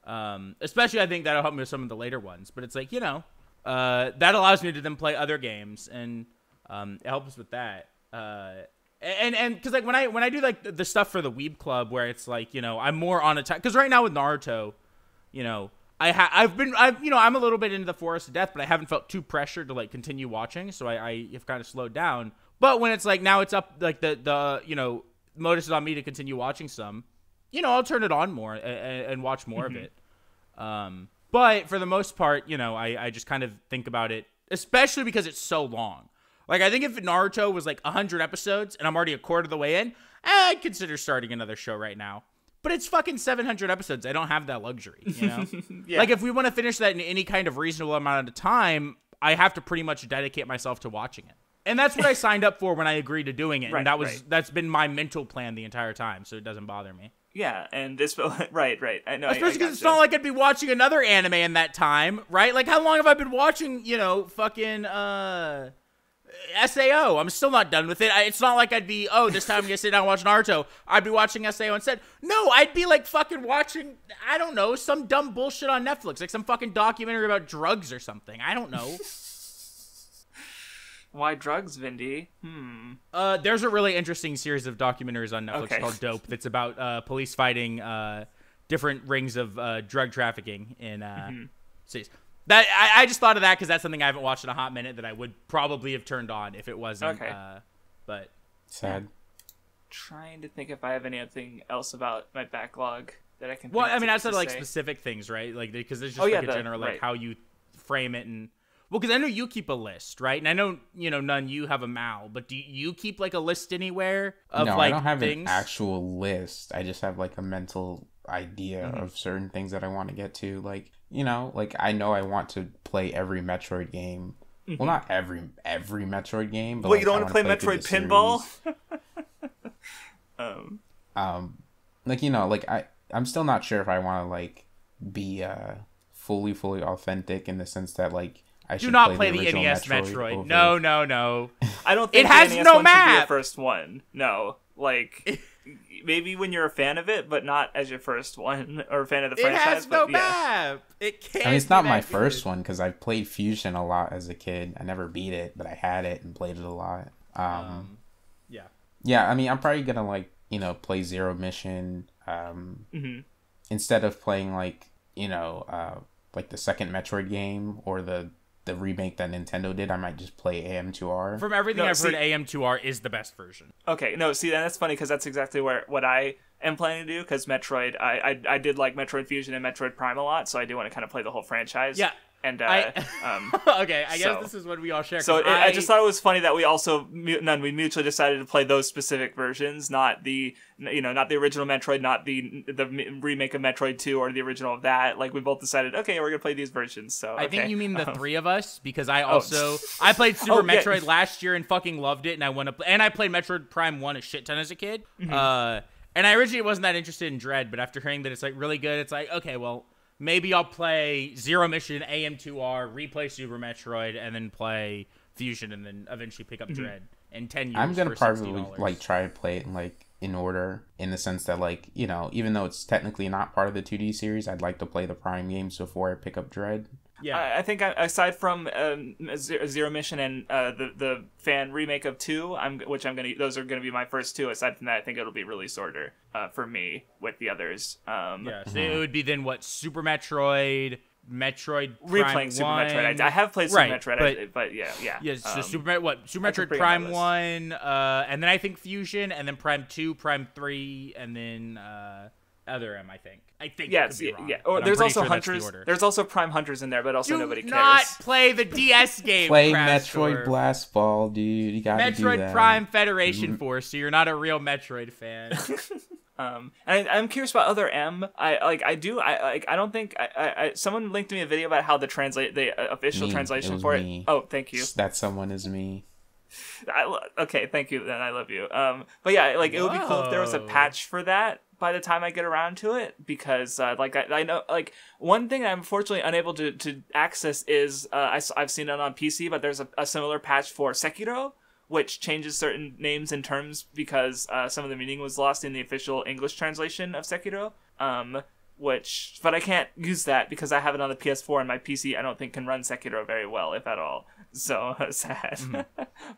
Especially I think that'll help me with some of the later ones. But it's like, that allows me to then play other games, and it helps with that. And because like when I do like the stuff for the Weeb Club where it's like, I'm more on a time, because right now with Naruto, I'm a little bit into the Forest of Death, but I haven't felt too pressured to like continue watching, so I have kind of slowed down. But when it's like now it's up, like the modus is on me to continue watching some, I'll turn it on more and watch more of it. But for the most part, I just kind of think about it, especially because it's so long. Like I think if Naruto was like 100 episodes and I'm already a quarter of the way in, I'd consider starting another show right now. But it's fucking 700 episodes. I don't have that luxury, Yeah. Like, if we want to finish that in any kind of reasonable amount of time, I have to pretty much dedicate myself to watching it. And that's what I signed up for when I agreed to doing it. And that's been my mental plan the entire time, so it doesn't bother me. Yeah, and this... Right. I know. Especially because it's not like I'd be watching another anime in that time, right? Like, how long have I been watching, fucking... SAO. I'm still not done with it. It's not like I'd be, this time I'm gonna sit down and watch Naruto. I'd be watching SAO instead. No, I'd be like fucking watching, I don't know, some dumb bullshit on Netflix, like some fucking documentary about drugs or something. I don't know. Why drugs, Vindy? There's a really interesting series of documentaries on Netflix called Dope that's about police fighting different rings of drug trafficking in cities. That I just thought of that because that's something I haven't watched in a hot minute that I would probably have turned on if it wasn't. But sad. Trying to think if I have anything else about my backlog that I can. Well, I mean, outside of like specific things, right? Like because there's just a general like how you frame it and. Well, because I know you keep a list, right? And I know, Nun, you have a Mal, but do you keep like a list anywhere of no, like I don't have things? An actual list. I just have like a mental idea of certain things that I want to get to. Like, like I know I want to play every Metroid game. Well, not every Metroid game, but you don't want to play Metroid Pinball? I'm still not sure if I want to like be fully authentic in the sense that like I should not play the NES Metroid. No. I don't think it has the NES no one map. Should be your first one. No, like maybe when you're a fan of it, but not as your first one or a fan of the franchise. It has no map. It can't. I mean, it's not my first one because I played Fusion a lot as a kid. I never beat it, but I had it and played it a lot. Yeah. I mean, I'm probably gonna like play Zero Mission instead of playing like like the second Metroid game or the remake that Nintendo did. I might just play AM2R. From everything I've heard, AM2R is the best version. Okay, no, see, that's funny because that's exactly what I am planning to do. Because Metroid, I did like Metroid Fusion and Metroid Prime a lot, so I do want to kind of play the whole franchise. Yeah. And okay, I guess this is what we all share. So I just thought it was funny that we also we mutually decided to play those specific versions, not the not the original Metroid, not the remake of Metroid 2 or the original of that. Like we both decided, okay, we're gonna play these versions. So I think you mean the three of us because I also I played Super Metroid last year and fucking loved it, and I played Metroid Prime 1 a shit ton as a kid. And I originally wasn't that interested in Dread, but after hearing that it's like really good, it's like okay, well. maybe I'll play Zero Mission, AM2R, replay Super Metroid, and then play Fusion, and then eventually pick up Dread in 10 years. I'm gonna for probably $60. like try to play it in order, in the sense that like, you know, even though it's technically not part of the 2D series, I'd like to play the Prime games before I pick up Dread. Yeah, I think aside from Zero Mission and the fan remake of 2, those are gonna be my first 2. Aside from that, I think it'll be release order for me with the others. Yeah, so it would be then what, Super Metroid, Metroid Prime replaying 1. Super Metroid. I have played Super Metroid, but yeah. Yeah, so Super Metroid Prime 1, and then I think Fusion, and then Prime 2, Prime 3, and then Other M, I think. Yes, yeah. Or there's also Hunters. There's also Prime Hunters in there, but also nobody cares. Do not play the DS game. Play Metroid Blast Ball, dude. You gotta do that. Metroid Prime Federation Force. So you're not a real Metroid fan. And I'm curious about Other M. I don't think someone linked me a video about how the official translation for it. Oh, thank you. That someone is me. Okay, thank you. Then I love you. But yeah, like it would be cool if there was a patch for that by the time I get around to it, because I know, like, one thing I'm unfortunately unable to access is I've seen it on PC, but there's a similar patch for Sekiro, which changes certain names and terms because some of the meaning was lost in the official English translation of Sekiro. But I can't use that because I have it on the PS4, and my PC I don't think can run Sekiro very well, if at all. So sad.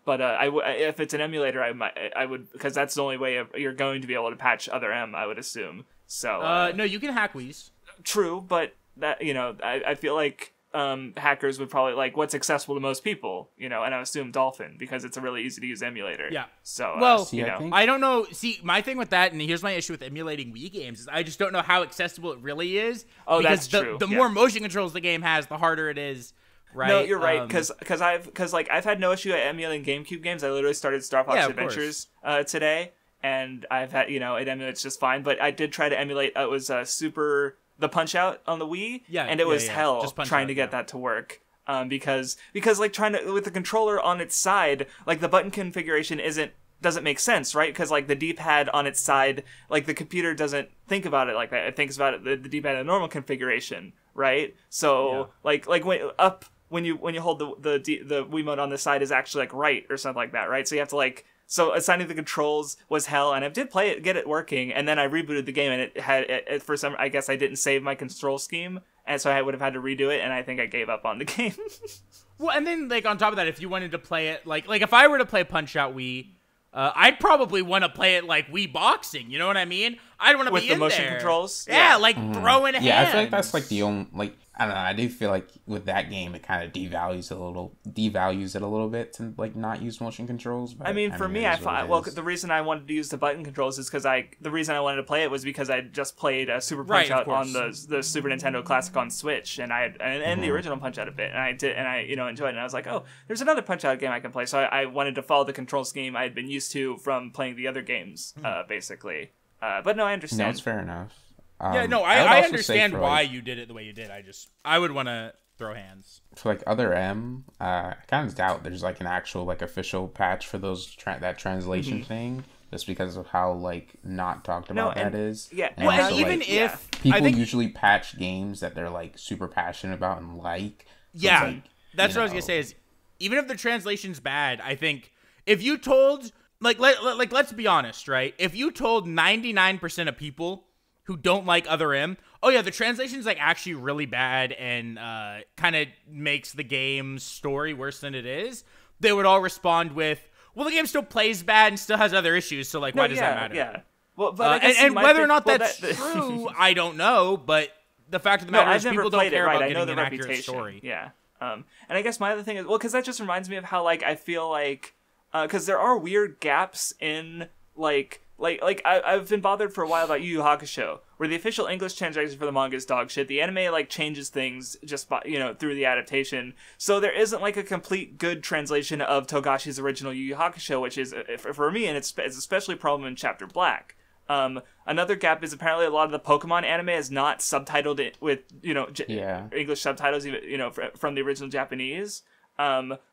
But if it's an emulator, I would, because that's the only way you're going to be able to patch Other M, I would assume. So no, you can hack Wii's. True, but that, you know, I feel like hackers would probably like what's accessible to most people, you know, and I assume Dolphin because it's a really easy to use emulator. Yeah. So well, you know, I don't know. See, my thing with that, and here's my issue with emulating Wii games, is I just don't know how accessible it really is. Oh, because that's true. The more motion controls the game has, the harder it is. Right? No, you're right. Because I've had no issue emulating GameCube games. I literally started Star Fox Adventures today, and I've had, you know, it emulates just fine. But I did try to emulate. It was the Punch Out on the Wii, and it was hell just trying to get that to work. Because like trying to with the controller on its side, like the button configuration doesn't make sense, right? Because like the D-pad on its side, like the computer doesn't think about it like that. It thinks about it the D-pad in a normal configuration, right? So like when you hold the Wiimote on the side is actually like right or something like that, right? So you have to like, so assigning the controls was hell, and I did get it working, and then I rebooted the game, and it had for some, I guess I didn't save my control scheme, and so I would have had to redo it, and I think I gave up on the game. Well, and then like on top of that, if you wanted to play it like if I were to play Punch Out Wii, I'd probably want to play it like Wii Boxing. You know what I mean? I'd want to be in there. With the motion controls? Yeah, like throwing hands. Yeah, I feel like that's like the only, like, I don't know, I do feel like with that game, it kind of devalues it a little bit to like not use motion controls. But, I mean, for me, the reason I wanted to use the button controls is because the reason I wanted to play it was because I just played Super Punch Out on the Super Nintendo Classic on Switch, and the original Punch Out a bit, and I you know, enjoyed it, and I was like, oh, there's another Punch Out game I can play, so I wanted to follow the control scheme I had been used to from playing the other games, basically. But no, I understand. No, it's fair enough. Yeah, no, I understand why you did it the way you did. I would want to throw hands. For like Other M, I kind of doubt there's like an actual like official patch for those that translation thing, just because of how like not talked about that is. Yeah, and well, also, and even like, if people usually patch games that they're like super passionate about and like. So yeah, like, that's what I was gonna say. Is even if the translation's bad, I think if you told let's be honest, right? If you told 99% of people who don't like Other M, oh yeah, the translation's like actually really bad and kind of makes the game's story worse than it is, they would all respond with, well, the game still plays bad and still has other issues, so like, why does that matter? Yeah. Well, but and whether or not that's true, I don't know, but the fact of the matter is people don't care about getting an accurate story. Yeah. And I guess my other thing is, well, because that just reminds me of how, like, I feel like, because there are weird gaps in, I've been bothered for a while about Yu Yu Hakusho, where the official English translation for the manga is dog shit. The anime like changes things just by, you know, through the adaptation. So there isn't like a complete good translation of Togashi's original Yu Yu Hakusho, which is for me, and it's especially a problem in Chapter Black. Another gap is apparently a lot of the Pokemon anime is not subtitled with, you know, English subtitles, even, you know, from the original Japanese.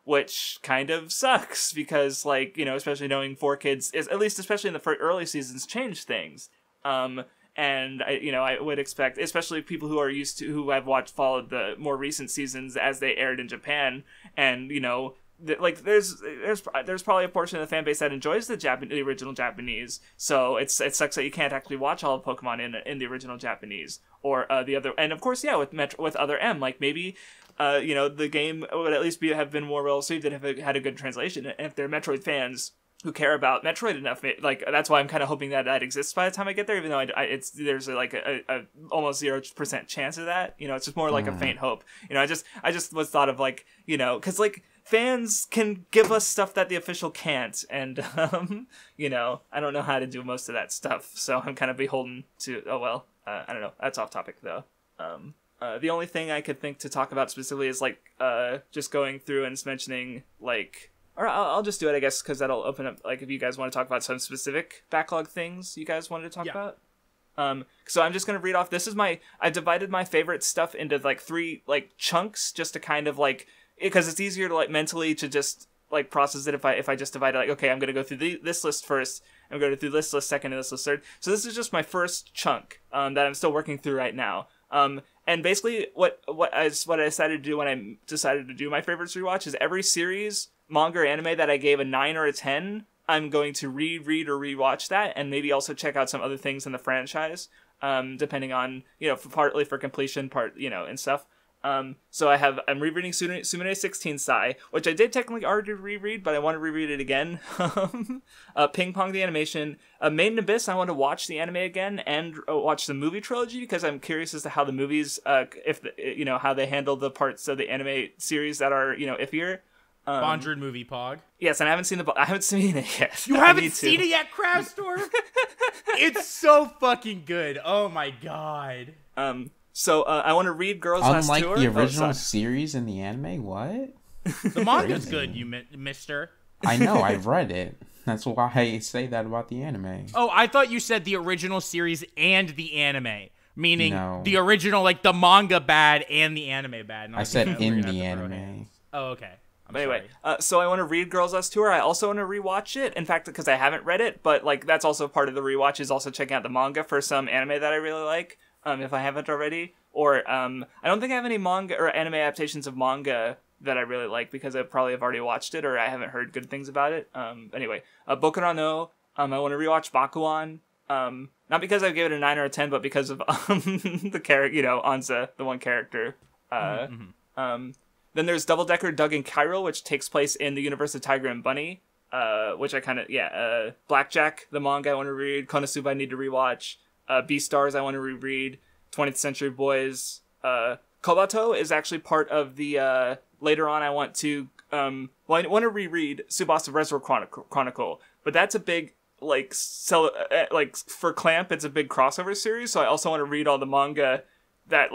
Which kind of sucks because, like, you know, especially knowing 4Kids is, at least especially in the early seasons, changed things. And and I would expect, especially people who who have followed the more recent seasons as they aired in Japan, and like there's probably a portion of the fan base that enjoys the original Japanese, so it sucks that you can't actually watch all of Pokemon in the original Japanese or the other, and of course with other M, like maybe the game would at least have been more well received and if it had a good translation, and if they're Metroid fans who care about Metroid enough, like that's why I'm kind of hoping that exists by the time I get there, even though there's like a almost 0% chance of that. It's just more like a faint hope. I just was thought of like, because like fans can give us stuff that the official can't, and I don't know how to do most of that stuff, so I'm kind of beholden to. I don't know. That's off topic though. The only thing I could think to talk about specifically is like just going through and mentioning like. Or I'll just do it, I guess, because that'll open up, like, if you guys want to talk about some specific backlog things you guys wanted to talk about. So I'm just going to read off. I divided my favorite stuff into, like, 3, like, chunks just to kind of, like, because it's easier to, like, mentally to just, like, process it if I just divide it, like, okay, I'm going to go through this list first, I'm going to go through this list second, and this list third. So this is just my first chunk that I'm still working through right now. And basically what I decided to do when I decided to do my favorites rewatch is every series, manga or anime that I gave a 9 or a 10, I'm going to reread or rewatch that, and maybe also check out some other things in the franchise, depending on, partly for completion, and stuff. So I'm rereading Sumune 16 Sai, which I did technically already reread, but I want to reread it again. Ping Pong the animation. Made in Abyss, I want to watch the anime again and watch the movie trilogy, because I'm curious as to how the movies, how they handle the parts of the anime series that are, iffier. Bondred movie Pog. Yes, and I haven't seen it yet. You haven't seen it yet, Craftsdwarf? It's so fucking good. Oh my god. So I want to read Girls Last Tour. Unlike the original series in the anime, what? The manga's good, you mister. I know, I've read it. That's why I say that about the anime. Oh, I thought you said the original series and the anime. Meaning the original, like the manga bad and the anime bad. I said in the anime. Oh, okay. But anyway, so I want to read Girls Last Tour. I also want to rewatch it. In fact, because I haven't read it, but like that's also part of the rewatch is also checking out the manga for some anime that I really like, if I haven't already. Or I don't think I have any manga or anime adaptations of manga that I really like because I probably have already watched it or I haven't heard good things about it. Anyway, Boku no, I want to rewatch Bakuan. Not because I gave it a 9 or a 10, but because of the character, Anza, the one character. Then there's Double Decker Doug and Chiral, which takes place in the universe of Tiger and Bunny, which I kind of, Blackjack, the manga I want to read, Konosuba I need to rewatch, Beastars I want to reread, 20th Century Boys, Kobato is actually part of the, later on I want to, I want to reread Tsubasa Reservoir Chronicle, but that's a big, for Clamp, it's a big crossover series, so I also want to read all the manga that,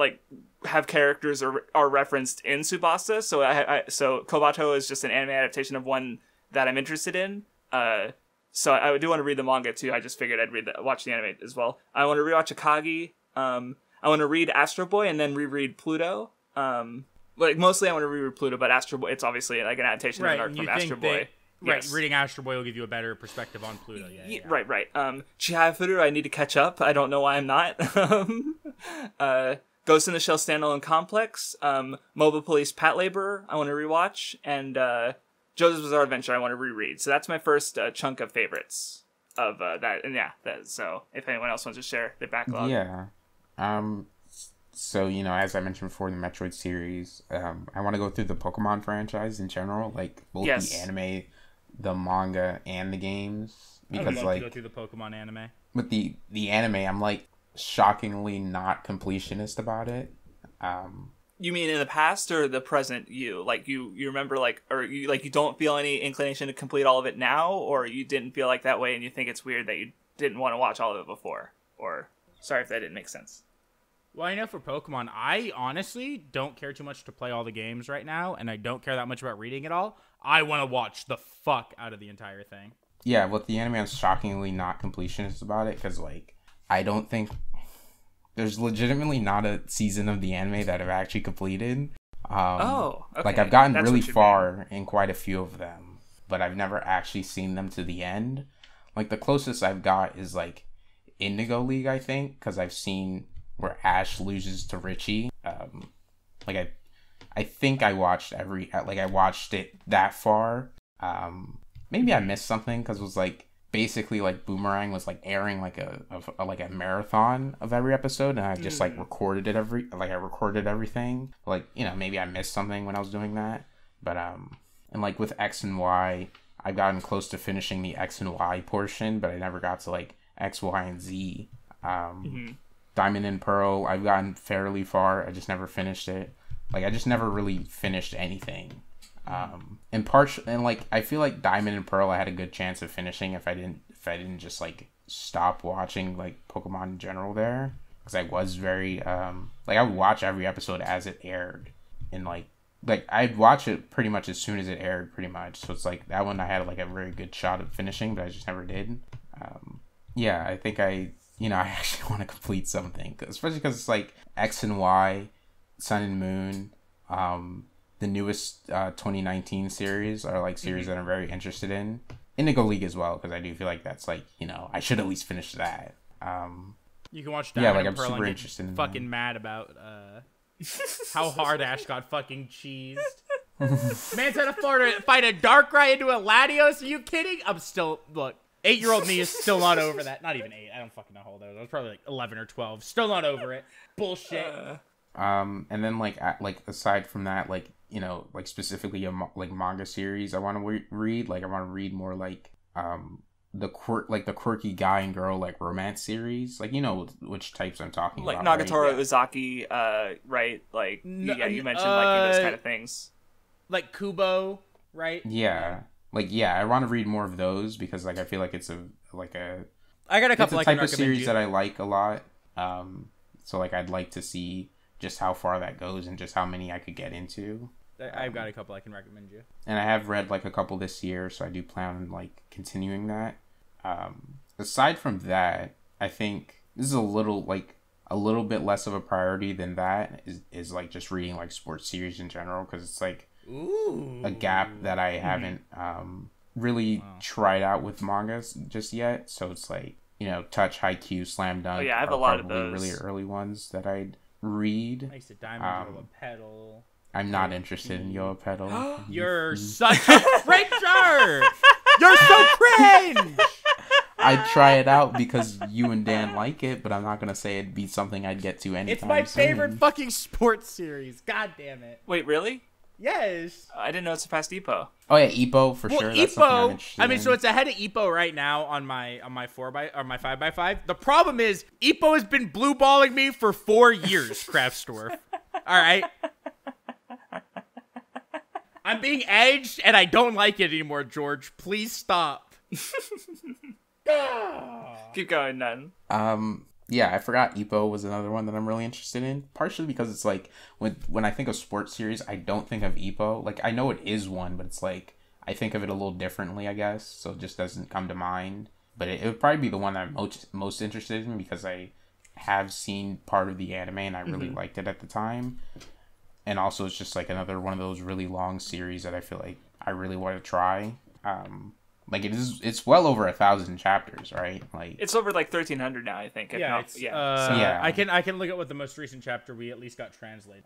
have characters or are referenced in Tsubasa, so Kobato is just an anime adaptation of one that I'm interested in. So I do want to read the manga too. I just figured I'd watch the anime as well. I want to rewatch Akagi. I want to read Astro Boy and then reread Pluto. Mostly I want to reread Pluto, but Astro Boy, it's obviously like an adaptation of an arc from Astro Boy. Right, reading Astro Boy will give you a better perspective on Pluto. Yeah. Right. Chihayafuru, I need to catch up. I don't know why I'm not. Ghost in the Shell Standalone Complex, Mobile Police Pat Laborer, I want to rewatch, and JoJo's Bizarre Adventure, I want to reread. So that's my first chunk of favorites of that. And so if anyone else wants to share their backlog. Yeah. So, as I mentioned before, the Metroid series, I want to go through the Pokemon franchise in general, like both the anime, the manga, and the games. Because, I would love to go through the Pokemon anime. With the anime, I'm shockingly not completionist about it. You mean in the past or the present you? You remember or you don't feel any inclination to complete all of it now, or you didn't feel like that way and you think it's weird that you didn't want to watch all of it before? Or sorry if that didn't make sense. Well, I know for Pokemon, I honestly don't care too much to play all the games right now, and I don't care that much about reading it all. I want to watch the fuck out of the entire thing. Yeah, with the anime, I'm shockingly not completionist about it, because, I don't think there's legitimately not a season of the anime that I've actually completed. Okay. I've gotten really far in quite a few of them, but I've never actually seen them to the end. The closest I've got is, Indigo League, I think, because I've seen where Ash loses to Richie. Like I think I watched I watched it that far. Maybe I missed something because it was like basically like Boomerang was like airing like a marathon of every episode, and I just like recorded it I recorded everything. Like, you know, maybe I missed something when I was doing that. But and like with X and Y, I've gotten close to finishing the X and Y portion, but I never got to like X, Y, and Z. Diamond and Pearl, I've gotten fairly far. I just never finished it. Like, I just never really finished anything. And like I feel like Diamond and Pearl I had a good chance of finishing if I didn't just like stop watching like Pokemon in general there, because I was very like I would watch every episode as it aired, and like I'd watch it pretty much as soon as it aired pretty much. So it's like that one I had like a very good shot of finishing, but I just never did. Yeah, I think I actually want to complete something, especially because it's like X and Y, Sun and Moon, the newest 2019 series are like series that I'm very interested in. Indigo League as well, because I do feel like that's like, you know, I should at least finish that. You can watch Diamond and I'm Pearl super and interested in fucking that. mad about how hard Ash got fucking cheesed. Man's had to fight a Darkrai into a Latios. Are you kidding? I'm still, look, 8-year-old me is still not over that. Not even 8. I don't fucking know how old I was. I was probably like 11 or 12. Still not over it. Bullshit. And then like aside from that, like, you know, like specifically like manga series I want to read. Like I want to read more like the quirky guy and girl like romance series. Like, you know which types I'm talking like about. Nagatoro, right? Uzaki, right? Like you mentioned like those kind of things. Like Kubo, right? Yeah. Like, yeah, I want to read more of those because like I feel like it's I got a couple it's a type of series that I like a lot. So like I'd like to see just how far that goes and just how many I could get into. I've got a couple I can recommend you. And I have read like a couple this year, so I do plan on like continuing that. Aside from that, I think this is a little bit less of a priority than that is like just reading like sports series in general, because it's like a gap that I haven't really tried out with mangas just yet. So it's like, you know, Touch, Haikyuu, Slam Dunk. Oh yeah, I have a lot of those. Really early ones that I'd read. I used to Diamond Yoa Pedal. I'm not interested in Yoa Pedal. You're such a cringer! You're so cringe! I'd try it out because you and Dan like it, but I'm not going to say it'd be something I'd get to anytime It's my soon. favorite fucking sports series. God damn it. Wait, really? Yes. I didn't know it surpassed Ippo. Oh yeah, Ippo for sure. That's something I'm interested in. So it's ahead of Ippo right now on my 5x5. The problem is Ippo has been blue balling me for 4 years, Craftsdwarf. All right. I'm being edged and I don't like it anymore, George. Please stop. Keep going, Nun. Yeah, I forgot Ippo was another one that I'm really interested in. Partially because it's like when I think of sports series, I don't think of Ippo. Like I know it is one, but it's like I think of it a little differently, I guess. So it just doesn't come to mind. But it would probably be the one that I'm most interested in because I have seen part of the anime and I really liked it at the time. And also it's just like another one of those really long series that I feel like I really want to try. Like it's well over 1,000 chapters, right? Like it's over like 1,300 now, I think. Yeah, I can look at what the most recent chapter we at least got translated.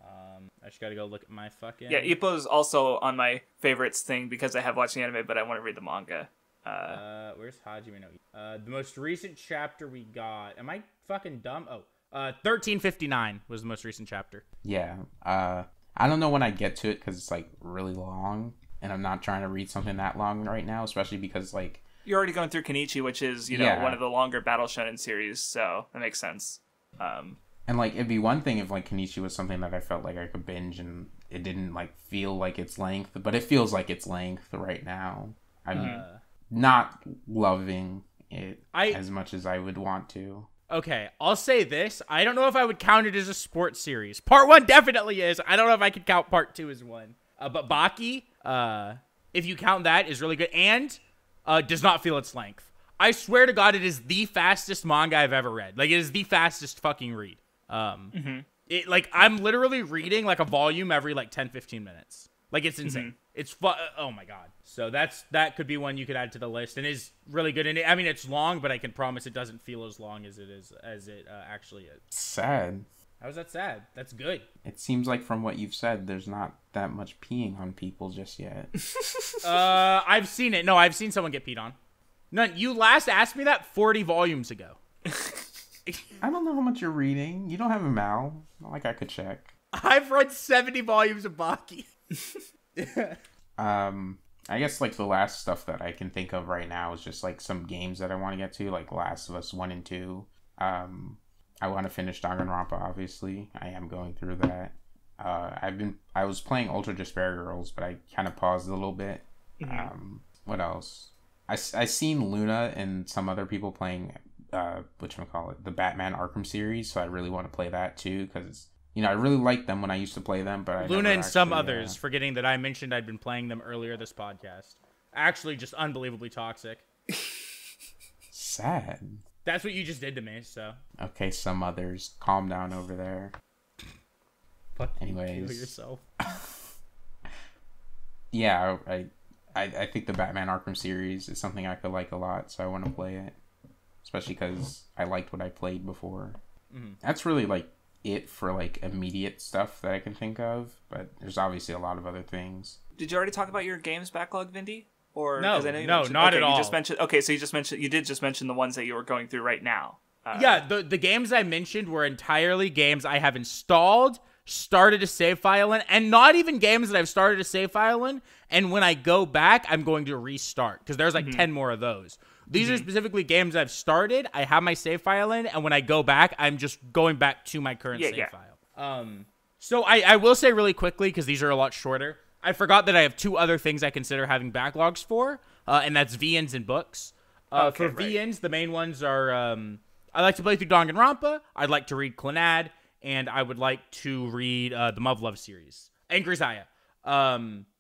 I just gotta go look at my fucking. Yeah, Ippo's also on my favorites thing because I have watched the anime, but I want to read the manga. Where's Hajime no? The most recent chapter we got. Am I fucking dumb? 1359 was the most recent chapter. Yeah. I don't know when I get to it because it's like really long. And I'm not trying to read something that long right now, especially because, like... You're already going through Kenichi, which is, one of the longer Battle Shonen series, so that makes sense. And, like, it'd be one thing if, like, Kenichi was something that I felt like I could binge and it didn't, like, feel like its length. But it feels like its length right now. I'm not loving it as much as I would want to. Okay, I'll say this. I don't know if I would count it as a sports series. Part 1 definitely is. I don't know if I could count Part 2 as one. But Baki, if you count that, is really good and does not feel its length. I swear to God, it is the fastest manga I've ever read. Like, it is the fastest fucking read. It like I'm literally reading like a volume every like 10-15 minutes. Like, it's insane. It's oh my god. So that could be one you could add to the list, and is really good. And I mean, it's long, but I can promise it doesn't feel as long as it actually is. Sad. How is that sad? That's good. It seems like from what you've said, there's not that much peeing on people just yet. I've seen it. No, I've seen someone get peed on. None. You last asked me that 40 volumes ago. I don't know how much you're reading. You don't have a mouth. Not like I could check. I've read 70 volumes of Baki. I guess like the last stuff that I can think of right now is just like some games that I want to get to, like Last of Us 1 and 2. I want to finish Danganronpa, obviously. I am going through that. I was playing Ultra Despair Girls, but I kind of paused a little bit. What else? I seen Luna and some other people playing whatchamacallit, the Batman Arkham series, so I really want to play that too, because you know, I really liked them when I used to play them, but I Luna and some others, forgetting that I mentioned I'd been playing them earlier this podcast. Actually, just unbelievably toxic. Sad. That's what you just did to me, so. Okay, some others. Calm down over there. Anyways. Kill yourself. Yeah, I think the Batman Arkham series is something I could like a lot, so I want to play it. Especially because I liked what I played before. That's really, like, it for, like, immediate stuff that I can think of, but there's obviously a lot of other things. Did you already talk about your games backlog, Vindy? Or no, not at all. You did just mention the ones that you were going through right now. Yeah, the games I mentioned were entirely games I have installed, started a save file in, and not even games that I've started a save file in, and when I go back, I'm going to restart, because there's like 10 more of those. These are specifically games I've started, I have my save file in, and when I go back, I'm just going back to my current save file. So I will say really quickly, because these are a lot shorter, I forgot that I have two other things I consider having backlogs for, and that's VNs and books. For VNs, the main ones are, I like to play through Danganronpa, I'd like to read Clannad, and I would like to read the Muv-Luv series, and Grisaya.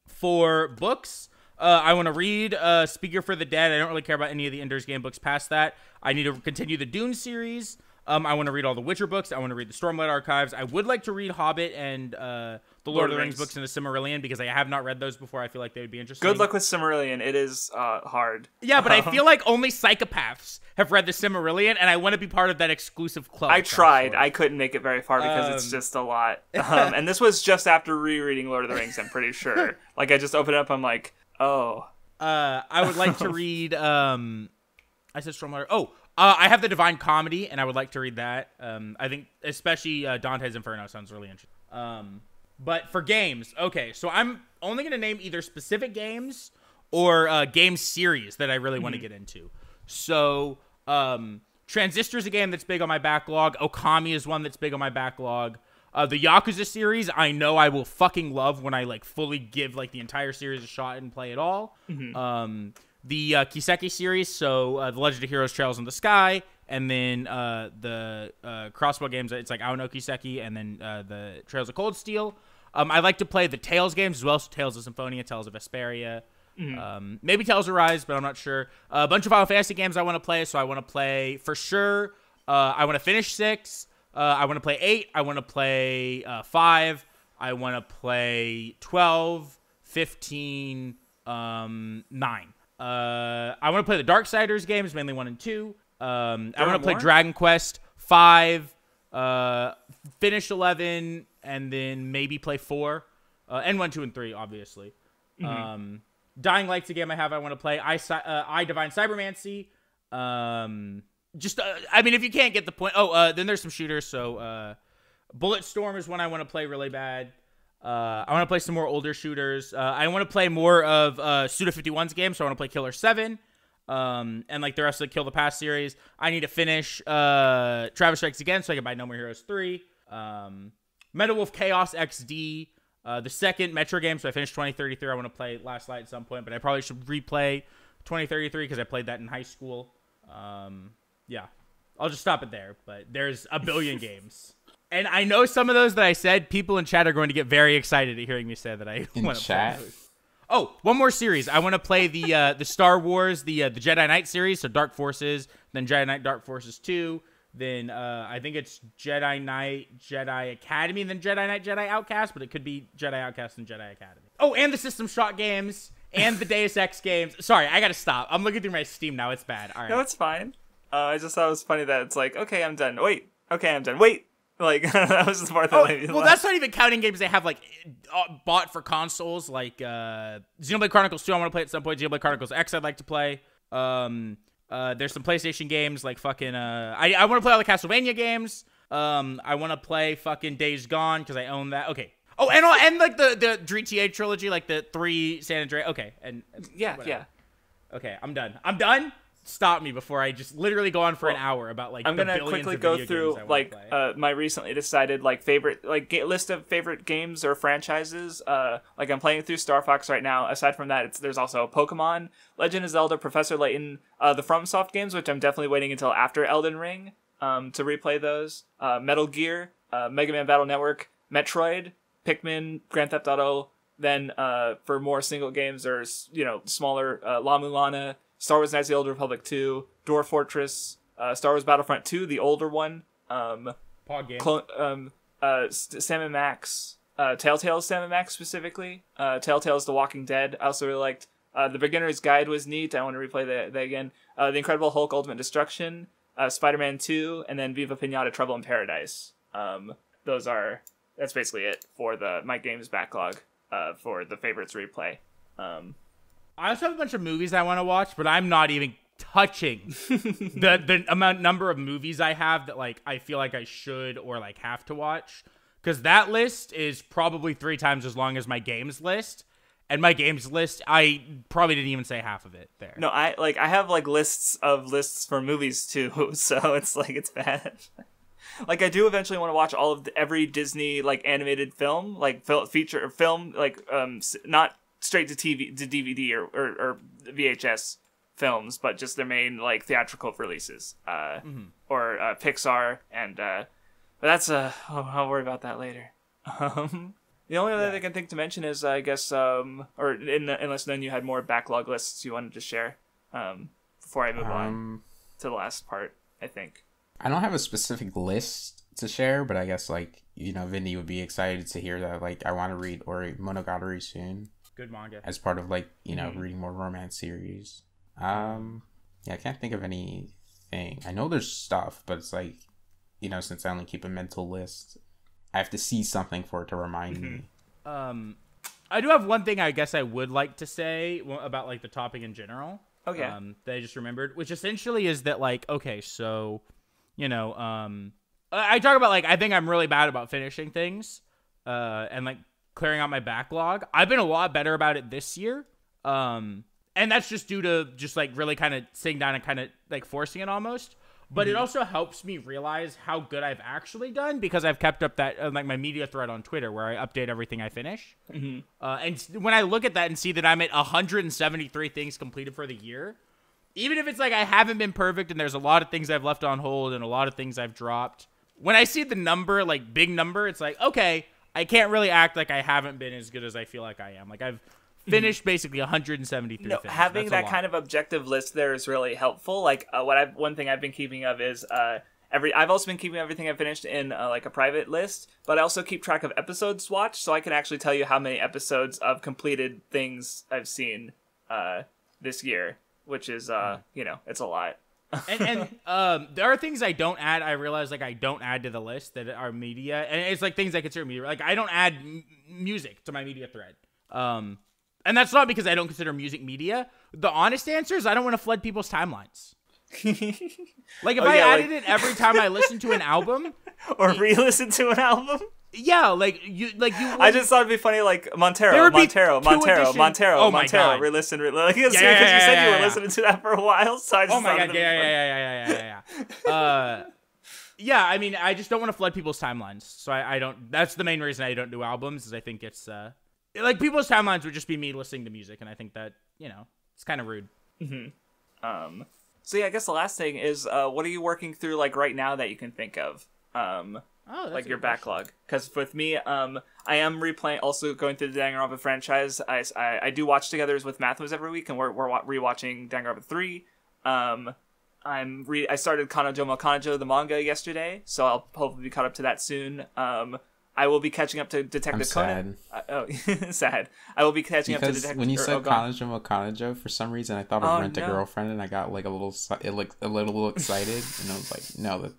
For books, I want to read Speaker for the Dead. I don't really care about any of the Ender's Game books past that. I need to continue the Dune series. I want to read all the Witcher books. I want to read the Stormlight Archives. I would like to read Hobbit and the Lord of the Rings books and the Silmarillion, because I have not read those before. I feel like they would be interesting. Good luck with Silmarillion. It is hard. Yeah, but I feel like only psychopaths have read the Silmarillion, and I want to be part of that exclusive club. I tried. I couldn't make it very far because it's just a lot. And this was just after rereading Lord of the Rings, I'm pretty sure. Like, I just opened it up, I'm like, oh. I would like to read... I said Stormlight... Oh, I have the Divine Comedy, and I would like to read that. I think especially Dante's Inferno sounds really interesting. But for games, okay, so I'm only going to name either specific games or game series that I really want to get into. So Transistor is a game that's big on my backlog. Okami is one that's big on my backlog. The Yakuza series, I know I will fucking love when I like fully give like the entire series a shot and play it all. The Kiseki series, so The Legend of Heroes Trails in the Sky, and then the crossbow games, it's like Aono Kiseki, and then the Trails of Cold Steel. I like to play the Tales games as well, so Tales of Symphonia, Tales of Vesperia, maybe Tales of Rise, but I'm not sure. A bunch of Final Fantasy games I want to play, so I want to play, for sure, I want to finish 6, I want to play 8, I want to play 5, I want to play 12, 15, 9. I want to play the Darksiders games, mainly 1 and 2. I want to play Dragon Quest 5, finish 11, and then maybe play 4, and 1, 2, and 3, obviously. Dying Light's a game I want to play. I Divine Cybermancy. I mean, if you can't get the point. Then there's some shooters. So Bulletstorm is one I want to play really bad. I want to play some more older shooters. I want to play more of Suda51's games, so I want to play Killer 7. And like the rest of the Kill the Past series. I need to finish Travis Strikes Again so I can buy No More Heroes 3. Metal Wolf Chaos XD. The second Metro game, so I finished 2033. I want to play Last Light at some point, but I probably should replay 2033 because I played that in high school. Yeah, I'll just stop it there, but there's a billion games. And I know some of those that I said, people in chat are going to get very excited at hearing me say that I want to play those. Oh, one more series. I want to play the Star Wars, the Jedi Knight series, so Dark Forces, then Jedi Knight Dark Forces 2, then I think it's Jedi Knight, Jedi Academy, then Jedi Knight, Jedi Outcast, but it could be Jedi Outcast and Jedi Academy. Oh, and the System Shock games and the Deus Ex games. Sorry, I gotta stop. I'm looking through my Steam now. It's bad. All right. No, it's fine. I just thought it was funny that it's like, okay, I'm done. Wait. Okay, I'm done. Wait. Like, that was the part that made me laugh. Well, that's not even counting games they have, like, bought for consoles, like Xenoblade Chronicles 2, I want to play at some point. Xenoblade Chronicles X, I'd like to play. There's some PlayStation games, like fucking, I want to play all the Castlevania games. I want to play fucking Days Gone, because I own that. Okay. Oh, and like, the GTA trilogy, like, the 3 San Andreas. Okay, and yeah. Okay, I'm done. Stop me before I just literally go on for an hour about like. I'm gonna quickly go through like my recently decided like favorite like list of favorite games or franchises. Like I'm playing through Star Fox right now. Aside from that, there's also Pokemon, Legend of Zelda, Professor Layton, the FromSoft games, which I'm definitely waiting until after Elden Ring to replay those. Metal Gear, Mega Man Battle Network, Metroid, Pikmin, Grand Theft Auto. Then for more single games, there's smaller La Mulana, Star Wars Knights of the Old Republic 2, Dwarf Fortress, Star Wars Battlefront 2, the older one, Pod game. Sam & Max, Telltale's Sam & Max specifically, Telltale's The Walking Dead. I also really liked The Beginner's Guide was neat. I want to replay that again. The Incredible Hulk Ultimate Destruction, Spider-Man 2, and then Viva Pinata Trouble in Paradise. That's basically it for my games backlog for the favorites replay. I also have a bunch of movies I want to watch, but I'm not even touching the number of movies I have that like I feel like I should or like have to watch, because that list is probably 3 times as long as my games list, and my games list I probably didn't even say half of it there. No, I have like lists for movies too, so it's bad. Like I do eventually want to watch all of every Disney like animated film, like feature or film, like not straight to DVD or VHS films, but just their main like theatrical releases, or Pixar, and but that's I'll worry about that later. The only other thing I can think to mention is I guess unless then you had more backlog lists you wanted to share before I move on to the last part. I think I don't have a specific list to share, but I guess like Vindy would be excited to hear that like I want to read Monogatari soon. Good manga. As part of like reading more romance series. I can't think of anything. I know there's stuff, but it's like since I only keep a mental list, I have to see something for it to remind me. I do have one thing I guess I would like to say about like the topic in general. Okay. That I just remembered, which essentially is that like, okay, so I talk about like I think I'm really bad about finishing things, and like clearing out my backlog. I've been a lot better about it this year. And that's just due to just like really kind of sitting down and kind of like forcing it almost. But it also helps me realize how good I've actually done, because I've kept up that like my media thread on Twitter where I update everything I finish. And when I look at that and see that I'm at 173 things completed for the year, even if it's like I haven't been perfect and there's a lot of things I've left on hold and a lot of things I've dropped, when I see the number, like big number, it's like, okay, I can't really act like I haven't been as good as I feel like I am. Like I've finished basically 173 things. Having that kind of objective list there is really helpful. Like one thing I've been keeping of is I've also been keeping everything I've finished in like a private list, but I also keep track of episodes watched, so I can actually tell you how many episodes of completed things I've seen this year, which is it's a lot. and there are things I don't add. I realize like I don't add to the list that are media, and it's like things I consider media. Like I don't add music to my media thread. And that's not because I don't consider music media. The honest answer is I don't want to flood people's timelines. Like if I added it every time I listen to an album or re-listen to an album. Yeah, like you. I just thought it'd be funny, like Montero. Re-listen. Like, because you said you were listening to that for a while, so I just my god, yeah. Yeah, I mean, I just don't want to flood people's timelines, so I don't. That's the main reason I don't do albums. Is I think it's like people's timelines would just be me listening to music, and I think that it's kind of rude. So yeah, I guess the last thing is, what are you working through like right now that you can think of? Like your backlog, because with me, I am replaying, also going through the Danganronpa franchise. I do watch togethers with Mathmas every week, and we're rewatching Danganronpa 3. I started Kanojo mo Kanojo, the manga, yesterday, so I'll hopefully be caught up to that soon. I will be catching up to Detective Conan. Sad. I will be catching up to Detective. When you said Kanojo mo Kanojo, for some reason I thought of Rent a Girlfriend, and I got like a little excited, and I was like, no,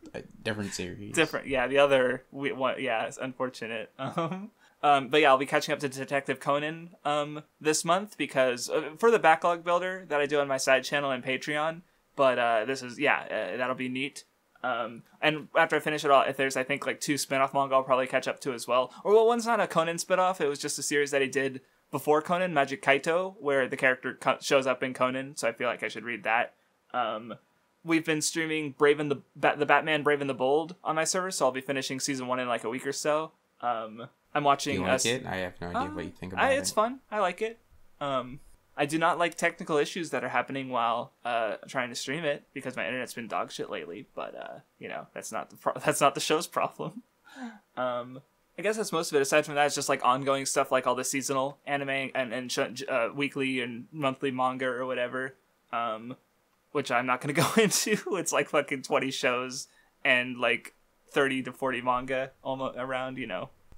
different series. Different, yeah. The other one, yeah, it's unfortunate. But yeah, I'll be catching up to Detective Conan this month because for the backlog builder that I do on my side channel and Patreon. But this is that'll be neat. And after I finish it all, if there's, I think, like 2 spin-off manga I'll probably catch up to as well. Or, well, one's not a Conan spin-off. It was just a series that he did before Conan, Magic Kaito, where the character shows up in Conan, so I feel like I should read that. We've been streaming the Batman Brave and the Bold on my server, so I'll be finishing season 1 in like a week or so. I'm watching... You like it? I have no idea what you think about it. It's fun. I like it. I do not like technical issues that are happening while trying to stream it because my internet's been dog shit lately. But that's not the show's problem. I guess that's most of it. Aside from that, it's just like ongoing stuff, like all the seasonal anime and weekly and monthly manga or whatever, which I'm not gonna go into. It's like fucking 20 shows and like 30 to 40 manga almost around,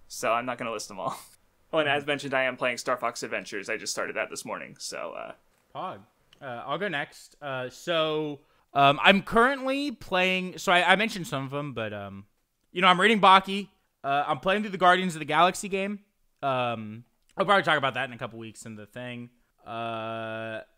So I'm not gonna list them all. Oh, and as mentioned, I am playing Star Fox Adventures. I just started that this morning, so... Pog. I'll go next. I'm currently playing... So I mentioned some of them, but, I'm reading Baki. I'm playing through the Guardians of the Galaxy game. I'll probably talk about that in a couple weeks in the thing.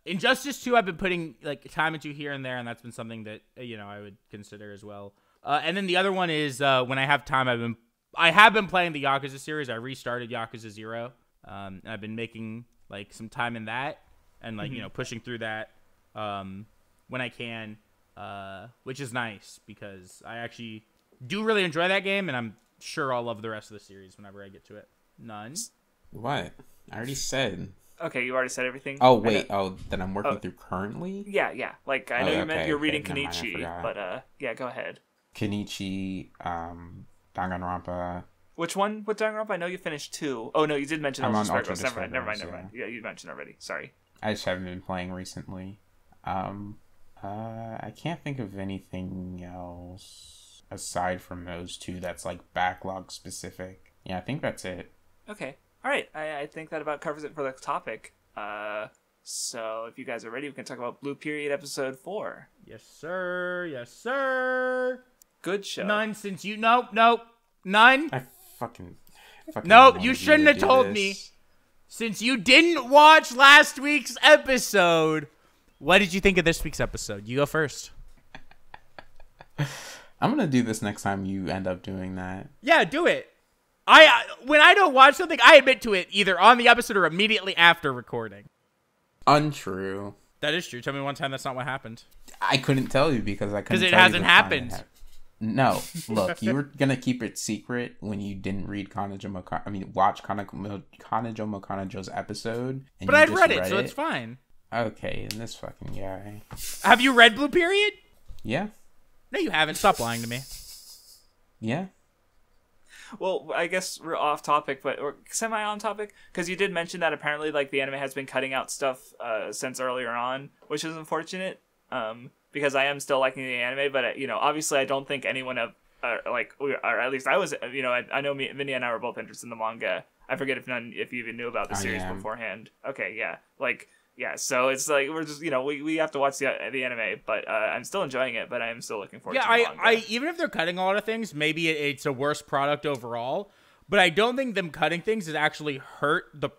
Injustice 2, I've been putting, like, time into here and there, and that's been something that, I would consider as well. And then the other one is, when I have time, I have been playing the Yakuza series. I restarted Yakuza 0. And I've been making like some time in that and like, pushing through that when I can, which is nice because I actually do really enjoy that game, and I'm sure I'll love the rest of the series whenever I get to it. None. What? I already said. Okay, you already said everything. Oh, wait. That I'm working through currently? Yeah. Like, I know you meant you're reading Kenichi, but yeah, go ahead. Kenichi, Danganronpa. Which one with Danganronpa? I know you finished 2. Oh, no, you did mention I'm on Ultra Ultra Sparkles. Never mind. Yeah. Yeah, you mentioned already. Sorry. I just haven't been playing recently. I can't think of anything else aside from those 2 that's like backlog specific. Yeah, I think that's it. Okay. All right. I think that about covers it for the topic. So if you guys are ready, we can talk about Blue Period episode 4. Yes, sir. Good show. None since you... Nope. None. I fucking nope, you shouldn't have told me. Since you didn't watch last week's episode, what did you think of this week's episode? You go first. I'm going to do this next time you end up doing that. Yeah, do it. When I don't watch something, I admit to it either on the episode or immediately after recording. Untrue. That is true. Tell me one time that's not what happened. I couldn't tell you because I couldn't. Because it hasn't happened. No, look, you were gonna keep it secret when you didn't read watch Kanojo mo Kanojo's episode. But I'd read it, so it's fine. Okay, and this fucking guy. Have you read Blue Period? Yeah. No, you haven't. Stop lying to me. Yeah. Well, I guess we're off topic, but or semi on topic, because you did mention that apparently like the anime has been cutting out stuff since earlier on, which is unfortunate. Because I am still liking the anime, but obviously I don't think anyone or at least I was, I know Vindy and I were both interested in the manga. I forget if you even knew about the series beforehand. Okay, yeah, so it's like we're just we have to watch the anime, but I'm still enjoying it, but I am still looking forward to the manga. I even if they're cutting a lot of things, maybe it's a worse product overall, but I don't think them cutting things has actually hurt the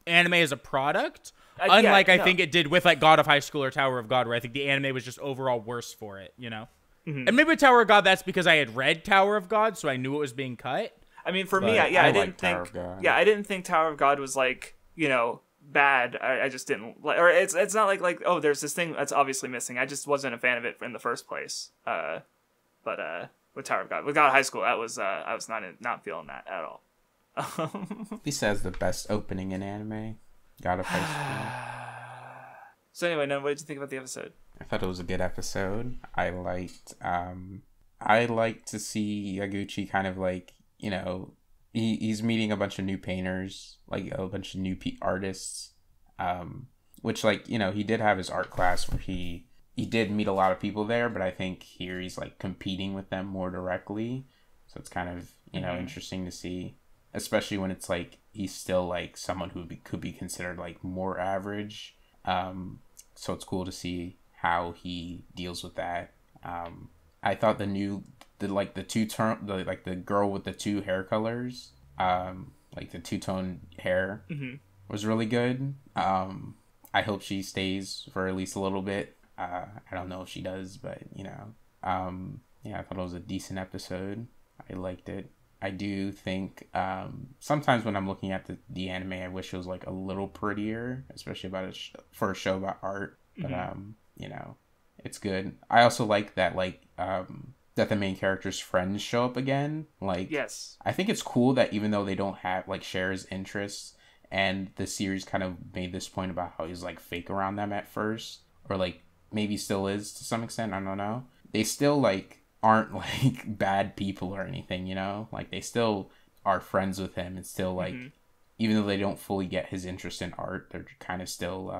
anime as a product. Unlike I think it did with like God of High School or Tower of God, where I think the anime was just overall worse for it, Mm-hmm. And maybe with Tower of God, that's because I had read Tower of God, so I knew it was being cut. I mean, for me, I didn't think. Yeah, I didn't think Tower of God was like bad. I just didn't like, or it's not like oh, there's this thing that's obviously missing. I just wasn't a fan of it in the first place. But with Tower of God, with God of High School, I was not feeling that at all. At least has the best opening in anime. God of High School. So anyway, Nun, what did you think about the episode? I thought it was a good episode. I liked to see Yaguchi kind of like, he's meeting a bunch of new painters, like a bunch of new artists, which like, he did have his art class where he he did meet a lot of people there, but I think here he's like competing with them more directly. So it's kind of, you know, interesting to see, especially when it's like he's still like someone who could be considered like more average. So it's cool to see how he deals with that. I thought the girl with the two hair colors, like the two-tone hair, was really good. I hope she stays for at least a little bit. I don't know if she does, but you know, yeah, I thought it was a decent episode. I liked it. I do think sometimes when I'm looking at the anime, I wish it was like a little prettier, especially about for a show about art. But you know, it's good. I also like that that the main character's friends show up again. Like, yes, I think it's cool that even though they don't have like share his interests, and the series kind of made this point about how he's like fake around them at first, or like maybe still is to some extent. I don't know. They still like aren't like bad people or anything, you know? Like they still are friends with him and still like even though they don't fully get his interest in art, they're kind of still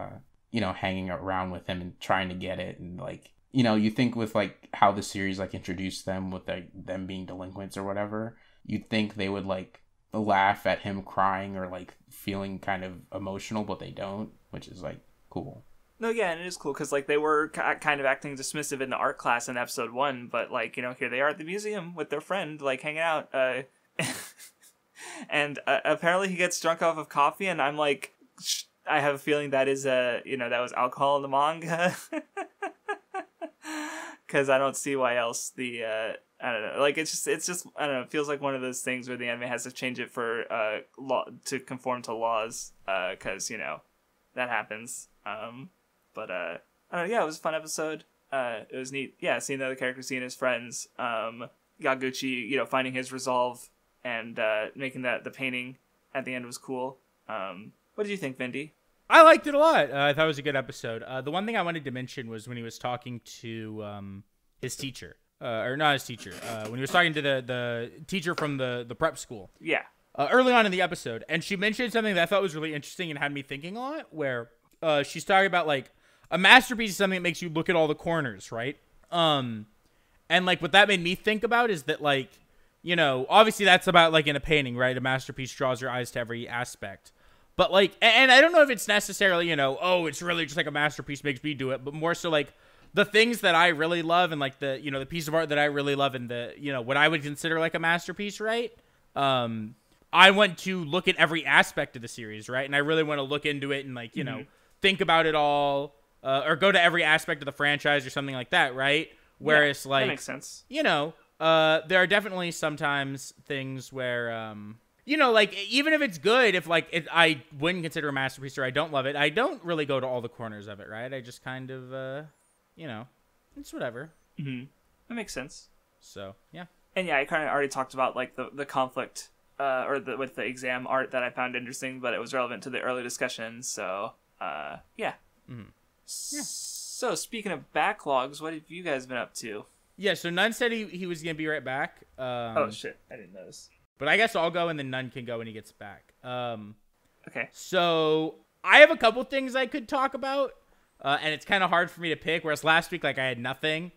you know, hanging around with him and trying to get it. And like, you know, you think with like how the series like introduced them with them being delinquents or whatever, you'd think they would like laugh at him crying or like feeling kind of emotional, but they don't, which is like cool. No, yeah, and it is cool because like they were kind of acting dismissive in the art class in episode 1, but like, you know, here they are at the museum with their friend, like hanging out, and apparently he gets drunk off of coffee, and I'm like, I have a feeling that is you know, that was alcohol in the manga, because I don't see why else the I don't know, like it's just I don't know, it feels like one of those things where the anime has to change it for law to conform to laws, because you know that happens. But I don't know, yeah, it was a fun episode. It was neat, yeah, seeing the other characters, seeing his friends, Yaguchi, you know, finding his resolve and making the painting at the end was cool. What did you think, Vindy? I liked it a lot. I thought it was a good episode. The one thing I wanted to mention was when he was talking to his teacher, or not his teacher, when he was talking to the teacher from the prep school. Yeah. Early on in the episode, and she mentioned something that I thought was really interesting and had me thinking a lot, where she's talking about like a masterpiece is something that makes you look at all the corners, right? And like what that made me think about is that like, you know, obviously that's about like in a painting, right? A masterpiece draws your eyes to every aspect. But like, and I don't know if it's necessarily, you know, oh, it's really just like a masterpiece makes me do it, but more so like the things that I really love and like the, you know, the piece of art that I really love and the, you know, what I would consider like a masterpiece, right? I want to look at every aspect of the series, right? And I really want to look into it and like, you know, think about it all, or go to every aspect of the franchise or something like that, right? Whereas like, that makes sense. You know, there are definitely sometimes things where, you know, like even if it's good, if like I wouldn't consider a masterpiece or I don't love it, I don't really go to all the corners of it, right? I just kind of, you know, it's whatever. That makes sense. So yeah, and yeah, I kind of already talked about like the conflict, with the exam art that I found interesting, but it was relevant to the early discussion. So yeah. Yeah. So speaking of backlogs, what have you guys been up to? Yeah, so Nun said he was gonna be right back. Oh shit, I didn't notice. But I guess I'll go and then Nun can go when he gets back. Okay. So I have a couple things I could talk about, and it's kind of hard for me to pick. Whereas last week, like I had nothing.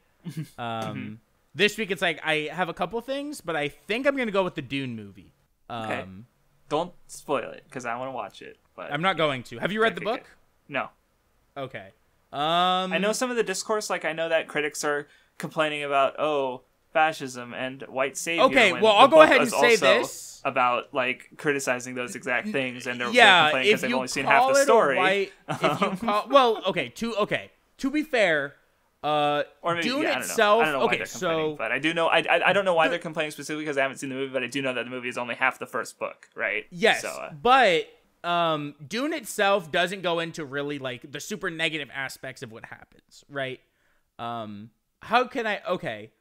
This week it's like I have a couple things, but I think I'm gonna go with the Dune movie. Okay. Don't spoil it because I want to watch it. But I'm not going to. Have you read the book? No. Okay. I know some of the discourse. Like I know that critics are complaining about fascism and white savior. Okay, well I'll go ahead and say this about like criticizing those exact things, and they're complaining because they've only seen half the story. To be fair, or maybe, Dune itself. I don't know why they're complaining, but I do know. I don't know why they're complaining specifically because I haven't seen the movie, but I do know that the movie is only half the first book, right? Yes, so, but Dune itself doesn't go into really like the super negative aspects of what happens, right? How can I? Okay,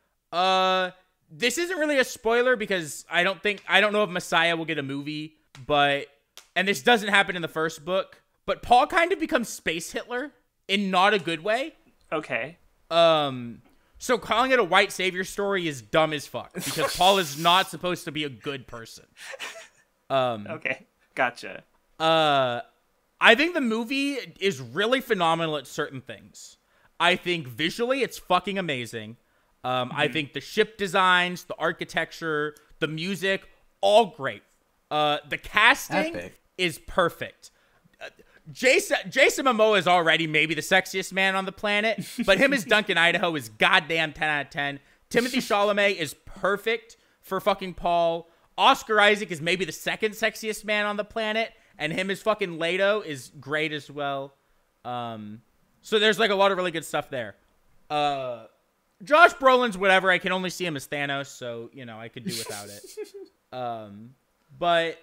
this isn't really a spoiler because I don't know if Messiah will get a movie, and this doesn't happen in the first book, but Paul kind of becomes Space Hitler in not a good way. Okay. So calling it a white savior story is dumb as fuck because Paul is not supposed to be a good person. Okay, gotcha. I think the movie is really phenomenal at certain things. I think visually it's fucking amazing. I think the ship designs, the architecture, the music, all great. The casting is perfect. Jason Momoa is already maybe the sexiest man on the planet, but him as Duncan Idaho is goddamn 10 out of 10. Timothy Chalamet is perfect for fucking Paul. Oscar Isaac is maybe the second sexiest man on the planet, and him as fucking Leto is great as well. So there's like a lot of really good stuff there. Josh Brolin's whatever. I can only see him as Thanos, so you know I could do without it. But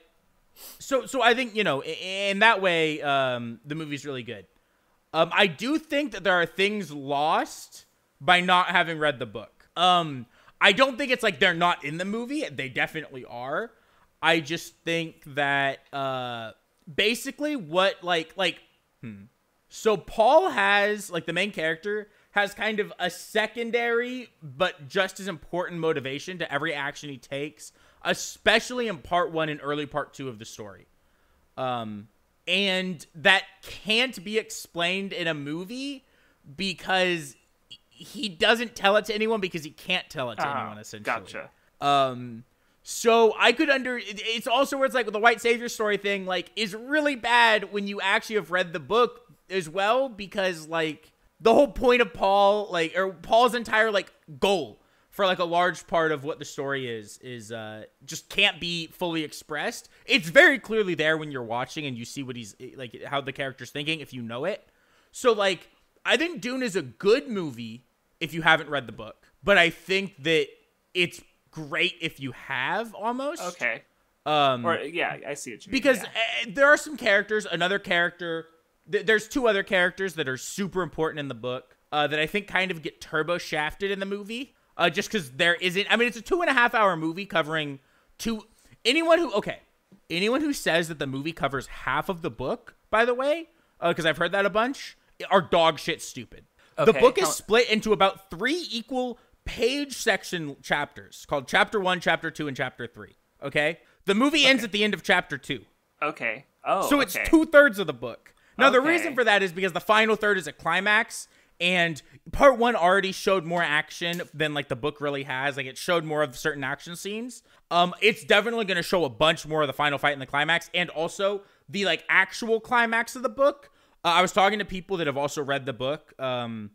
so I think, you know, in that way, the movie's really good. I do think that there are things lost by not having read the book. I don't think it's like they're not in the movie. They definitely are. I just think that basically what so Paul has, like, the main character has kind of a secondary but just as important motivation to every action he takes, especially in part 1 and early part 2 of the story. And that can't be explained in a movie because he doesn't tell it to anyone because he can't tell it to anyone, essentially. Gotcha. So I could it's also where it's like the white savior story thing, like, is really bad when you actually have read the book as well, because like the whole point of Paul, like, or Paul's entire like goal for like a large part of what the story is just can't be fully expressed. It's very clearly there when you're watching and you see what he's like, how the character's thinking, if you know it. So like, I think Dune is a good movie if you haven't read the book, but I think that it's great if you have, almost. Okay. Or yeah, I see what you mean. Because there are some characters, another character, there's 2 other characters that are super important in the book that I think kind of get turbo shafted in the movie. Just because there isn't, I mean, it's a 2.5-hour movie covering anyone who says that the movie covers half of the book, by the way, because I've heard that a bunch, are dog shit stupid. Okay. The book is split into about 3 equal page section chapters called Chapter 1, Chapter 2, and Chapter 3. Okay? The movie ends at the end of Chapter 2. Okay. Oh, so it's 2/3 of the book. Now, the reason for that is because the final third is a climax, and part 1 already showed more action than like the book really has. Like, it showed more of certain action scenes. It's definitely going to show a bunch more of the final fight in the climax, and also the like actual climax of the book. I was talking to people that have also read the book and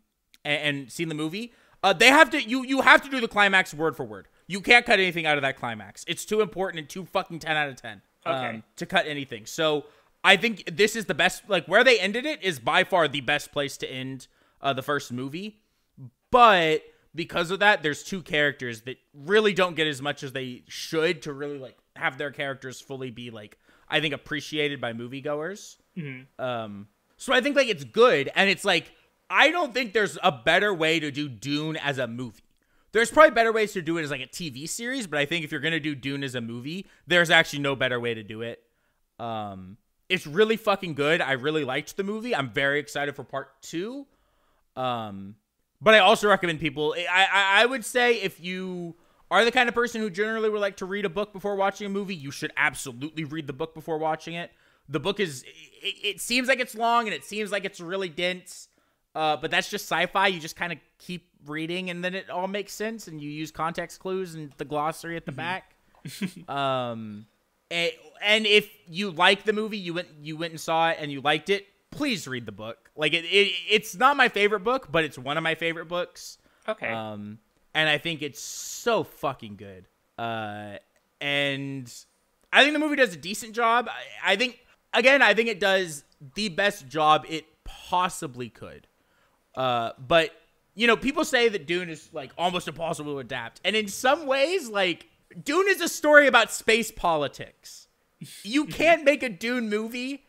seen the movie. They have to you have to do the climax word for word. You can't cut anything out of that climax. It's too important and too fucking 10 out of 10 to cut anything. So I think this is the best, like, where they ended it is by far the best place to end the first movie. But because of that, there's 2 characters that really don't get as much as they should to really like have their characters fully be like, I think, appreciated by moviegoers. Mm-hmm. So I think like it's good, and it's like, I don't think there's a better way to do Dune as a movie. There's probably better ways to do it as like a TV series, but I think if you're going to do Dune as a movie, there's actually no better way to do it. It's really fucking good. I really liked the movie. I'm very excited for part 2. But I also recommend people, I would say if you are the kind of person who generally would like to read a book before watching a movie, you should absolutely read the book before watching it. The book is, it seems like it's long and it seems like it's really dense. But that's just sci-fi. You just kind of keep reading and then it all makes sense, and you use context clues and the glossary at the back. And if you like the movie, you went and saw it and you liked it, please read the book. Like it's not my favorite book, but it's one of my favorite books. Okay. And I think it's so fucking good. And I think the movie does a decent job. I think it does the best job it possibly could. But you know, people say that Dune is like almost impossible to adapt, and in some ways, like, Dune is a story about space politics. You can't make a Dune movie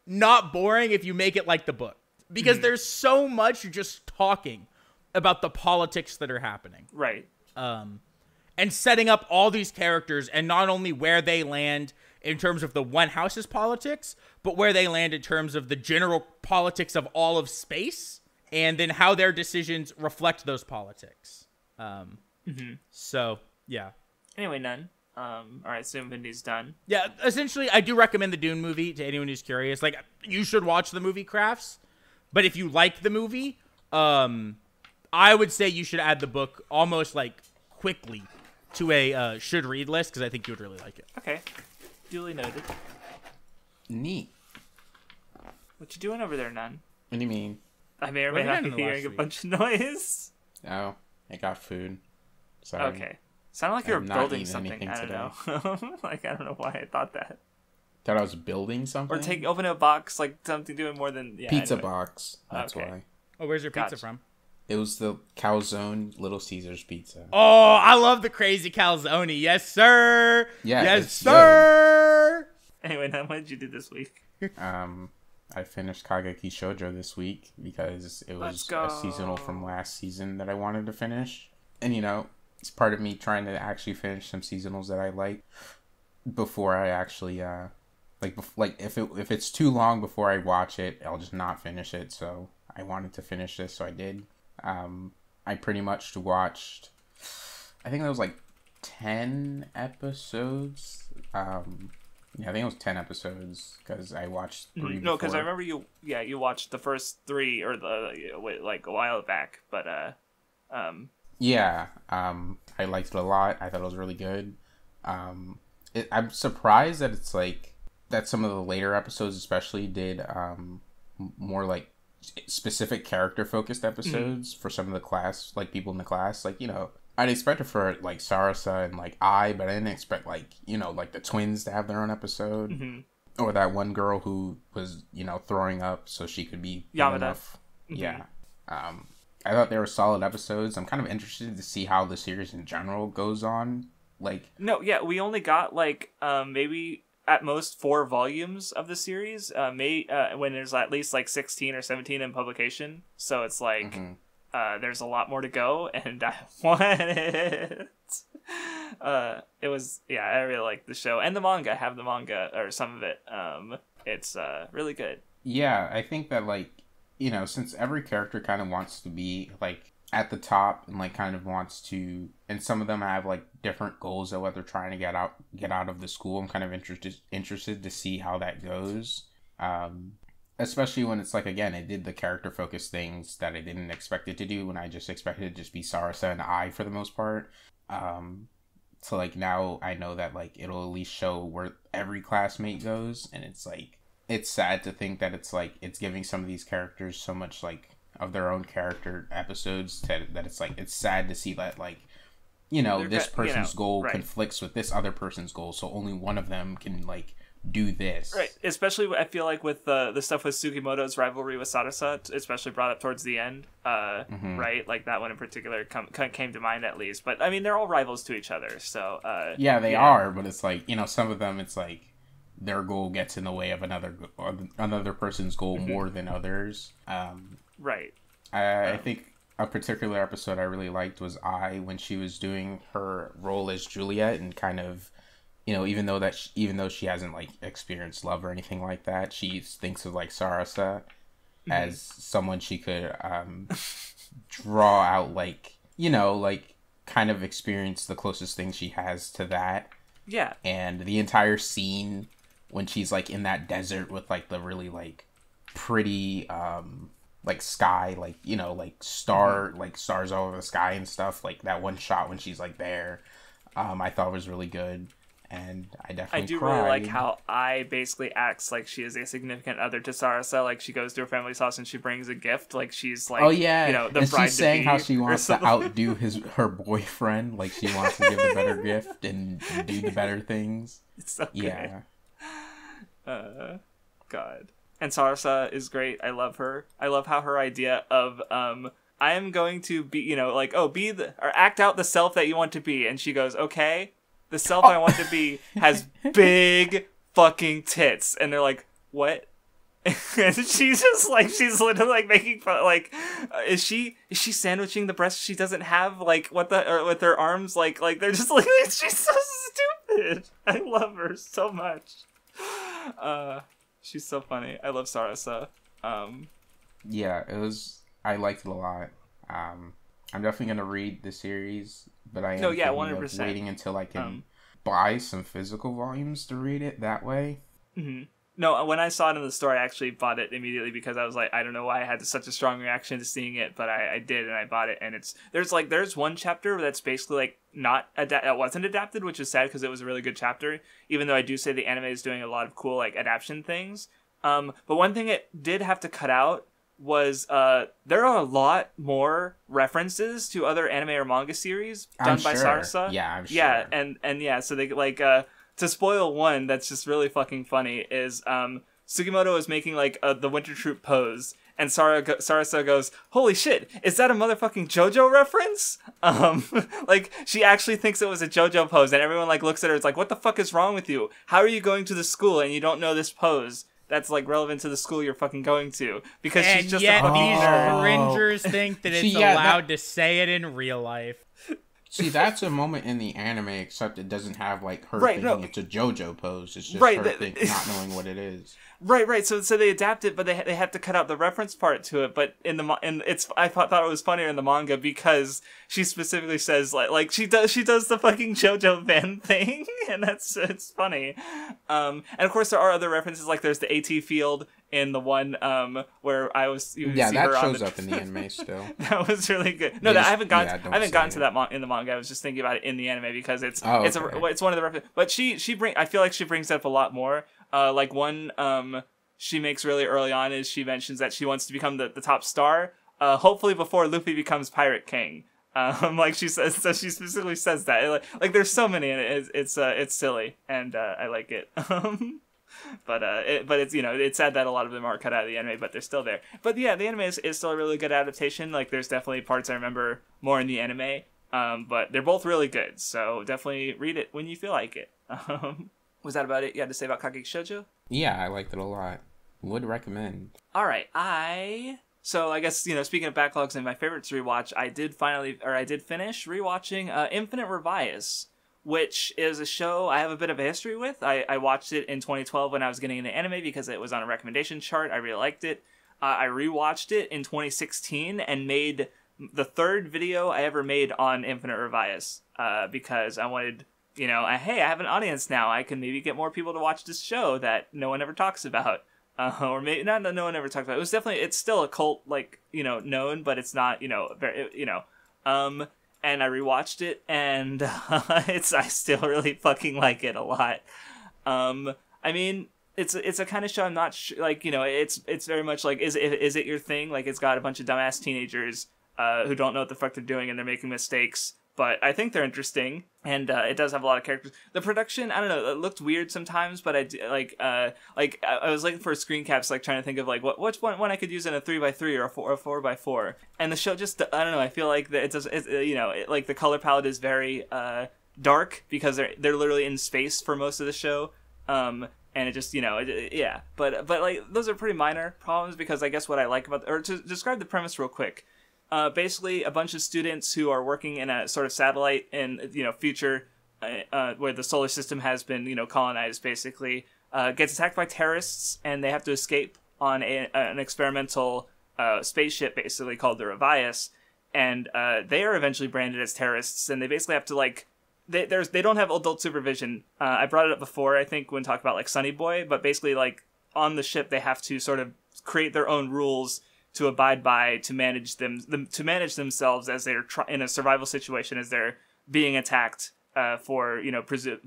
not boring if you make it like the book, because there's so much just talking about the politics that are happening. Right. And setting up all these characters, and not only where they land in terms of the one house's politics, but where they land in terms of the general politics of all of space, and then how their decisions reflect those politics. So, yeah. Anyway, none. All right, so Vindy's done. Yeah, essentially, I do recommend the Dune movie to anyone who's curious. Like, you should watch the movie Crafts, but if you like the movie, I would say you should add the book almost like quickly to a should read list because I think you would really like it. Okay, duly noted. Neat. What you doing over there, Nun? What do you mean? I may or may not be hearing a bunch of noise. Oh, I got food. Sorry. Okay. Sounded like you were building something. I don't know. Like, I don't know why I thought that. Thought I was building something? Or open a box, like something doing more than... Yeah, pizza anyway. box. That's Okay. why. Oh, where's your pizza from? It was the Calzone Little Caesars pizza. Oh, I love the crazy calzone. Yes, sir. Yeah, yes, sir. Anyway, now what did you do this week? I finished Kageki Shoujo this week because it was a seasonal from last season that I wanted to finish. And, you know, it's part of me trying to actually finish some seasonals that I like before I actually, if it's too long before I watch it, I'll just not finish it. So I wanted to finish this, so I did. I pretty much watched, I think it was like 10 episodes. Yeah, I think it was 10 episodes because I watched 3 No, because I remember you watched the first 3 or like a while back, but yeah, I liked it a lot. I thought it was really good. I'm surprised that it's like that some of the later episodes especially did more like specific character focused episodes for some of the class, like people in the class. Like, you know, I'd expect it for like Sarasa and like but I didn't expect like, you know, like the twins to have their own episode, or that one girl who was, you know, throwing up so she could be Yamada. Yeah. I thought they were solid episodes. I'm kind of interested to see how the series in general goes on. Like, no, yeah, we only got like maybe at most 4 volumes of the series. When there's at least like 16 or 17 in publication, so it's like. There's a lot more to go, and I want it. It was, yeah, I really like the show. And the manga. I have the manga, or some of it. It's really good. Yeah, I think that, like, you know, since every character kind of wants to be, like, at the top, and, like, kind of wants to, and some of them have, like, different goals of what they're trying to get out of the school, I'm kind of interested to see how that goes. Especially when it's like, again, it did the character focused things that I didn't expect it to do when I just expected it to just be Sarasa and I for the most part. So like now I know that like it'll at least show where every classmate goes, and it's like, it's sad to think that it's like, it's giving some of these characters so much like of their own character episodes that it's like, it's sad to see that like, you know, this person's goal conflicts with this other person's goal, so only one of them can like do this. Right, especially I feel like with the stuff with Sugimoto's rivalry with Sarasa, especially brought up towards the end, right? Like that one in particular came to mind at least. But I mean, they're all rivals to each other, so yeah, they are. But it's like, you know, some of them, it's like their goal gets in the way of another person's goal more than others. Right. I think a particular episode I really liked was when she was doing her role as Juliet and kind of, you know, even though she hasn't like experienced love or anything like that, she thinks of like Sarasa as someone she could draw out, like, you know, like kind of experience the closest thing she has to that. Yeah. And the entire scene when she's like in that desert with like the really like pretty like sky, like, you know, like stars all over the sky and stuff, like that one shot when she's like there, I thought was really good. And I definitely cried. Really like how I basically acts like she is a significant other to Sarasa. Like she goes to her family's house and she brings a gift. Like she's like, oh yeah, you know, the and bride she's saying how she wants to outdo her boyfriend. Like she wants to give the better gift and do the better things. It's so yeah. Good. God. And Sarasa is great. I love her. I love how her idea of I am going to be, you know, like, oh, or act out the self that you want to be, and she goes, okay. The self I want to be has big fucking tits. And they're like, what? And she's just like, she's literally like making fun, like, is she sandwiching the breast she doesn't have? Like, what or with her arms, like they're just like, she's so stupid. I love her so much. She's so funny. I love Sarasa. Yeah, I liked it a lot. I'm definitely going to read the series, but I am 100%. waiting until I can buy some physical volumes to read it that way. Mm-hmm. No, when I saw it in the store, I actually bought it immediately because I was like, I don't know why I had such a strong reaction to seeing it, but I did, and I bought it. And there's one chapter that's basically like that wasn't adapted, which is sad because it was a really good chapter. Even though I do say the anime is doing a lot of cool like adaptation things. But one thing it did have to cut out was there are a lot more references to other anime or manga series done by Sarasa. Yeah, I'm sure. Yeah, and yeah, so they like to spoil one that's just really fucking funny is Sugimoto is making like the Winter Troop pose, and Sarasa goes, "Holy shit, is that a motherfucking JoJo reference?" Like she actually thinks it was a JoJo pose, and everyone like looks at her, it's like, "What the fuck is wrong with you? How are you going to the school and you don't know this pose that's like relevant to the school you're fucking going to?" Because and she's just yet a fucking these nerd. cringers think that it's allowed to say it in real life. See, that's a moment in the anime, except it doesn't have like her thinking it's a JoJo pose. It's just her not knowing what it is. Right. So they adapt it, but they have to cut out the reference part to it. But I thought it was funnier in the manga because she specifically says like she does the fucking JoJo fan thing, and it's funny. And of course there are other references, like there's the AT field in the one where I was that shows up in the anime still. That was really good. No, I haven't gotten to that in the manga. I was just thinking about it in the anime because it's one of the references. But I feel like she brings up a lot more. Like one she makes really early on is she mentions that she wants to become the top star, hopefully before Luffy becomes Pirate King. Like she says, so she specifically says that. Like there's so many, and it's silly, and I like it. But it's it's sad that a lot of them are cut out of the anime, but they're still there. But yeah, the anime is still a really good adaptation. Like there's definitely parts I remember more in the anime, but they're both really good. So definitely read it when you feel like it. Was that about it you had to say about Kageki Shoujo? Yeah, I liked it a lot. Would recommend. All right, So I guess, speaking of backlogs and my favorites to rewatch, I did finish rewatching Infinite Revias, which is a show I have a bit of a history with. I watched it in 2012 when I was getting into anime because it was on a recommendation chart. I really liked it. I rewatched it in 2016 and made the third video I ever made on Infinite Revias because I wanted... hey, I have an audience now. I can maybe get more people to watch this show that no one ever talks about. Or maybe not that no one ever talks about. It's still a cult, known, but it's not, very, and I rewatched it, and I still really fucking like it a lot. I mean, it's a kind of show I'm not it's very much like, is it your thing? Like, it's got a bunch of dumbass teenagers who don't know what the fuck they're doing, and they're making mistakes. But I think they're interesting, and it does have a lot of characters. The production, I don't know, it looked weird sometimes, but I was looking for screen caps, trying to think of which one I could use in a 3x3 or a 4x4. And the show just, I don't know, I feel like that the color palette is very dark because they're literally in space for most of the show. And it just, yeah. But those are pretty minor problems because I guess what I like about, or to describe the premise real quick. Basically, a bunch of students who are working in a sort of satellite in future, where the solar system has been colonized. Basically, gets attacked by terrorists, and they have to escape on an experimental spaceship, basically called the Revias. And they are eventually branded as terrorists, and they basically have to they don't have adult supervision. I brought it up before, I think, when talking about Sunny Boy, but basically on the ship they have to sort of create their own rules to abide by, to manage manage themselves as they're in a survival situation as they're being attacked for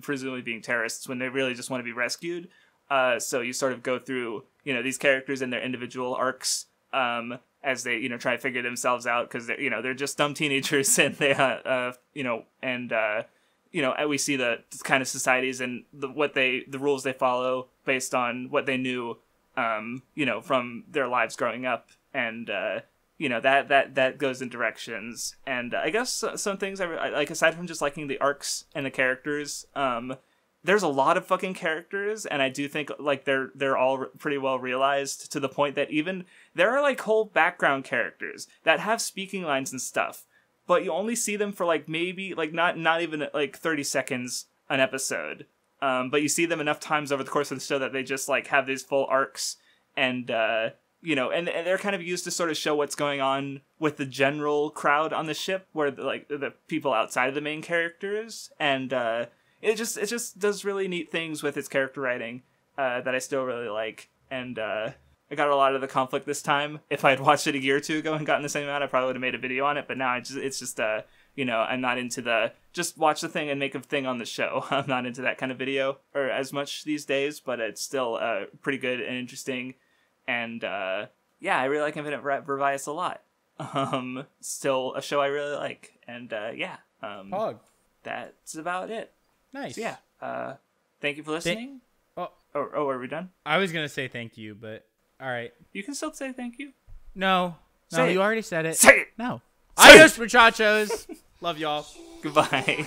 presumably being terrorists when they really just want to be rescued. So you sort of go through these characters and their individual arcs as they try to figure themselves out because they're just dumb teenagers and they we see the kind of societies and the rules they follow based on what they knew from their lives growing up. And, that goes in directions. And I guess some things I like, aside from just liking the arcs and the characters, there's a lot of fucking characters. And I do think, they're all pretty well realized to the point that even there are, whole background characters that have speaking lines and stuff. But you only see them for, maybe, not even, 30 seconds an episode. But you see them enough times over the course of the show that they just, have these full arcs. And, and they're kind of used to sort of show what's going on with the general crowd on the ship, where the people outside of the main characters, and it just does really neat things with its character writing. that I still really like, and I got a lot of the conflict this time. If I had watched it a year or two ago and gotten the same amount, I probably would have made a video on it. But now it's just I'm not into the just watch the thing and make a thing on the show. I'm not into that kind of video or as much these days, but it's still pretty good and interesting. And I really like Infinite Revice a lot. Still a show I really like. And Pog. That's about it. Nice. So, thank you for listening. Are we done? I was gonna say thank you, but all right. You can still say thank you. No, Say it. you already said it. Say it. No. Say Adios, muchachos. Love y'all. Goodbye.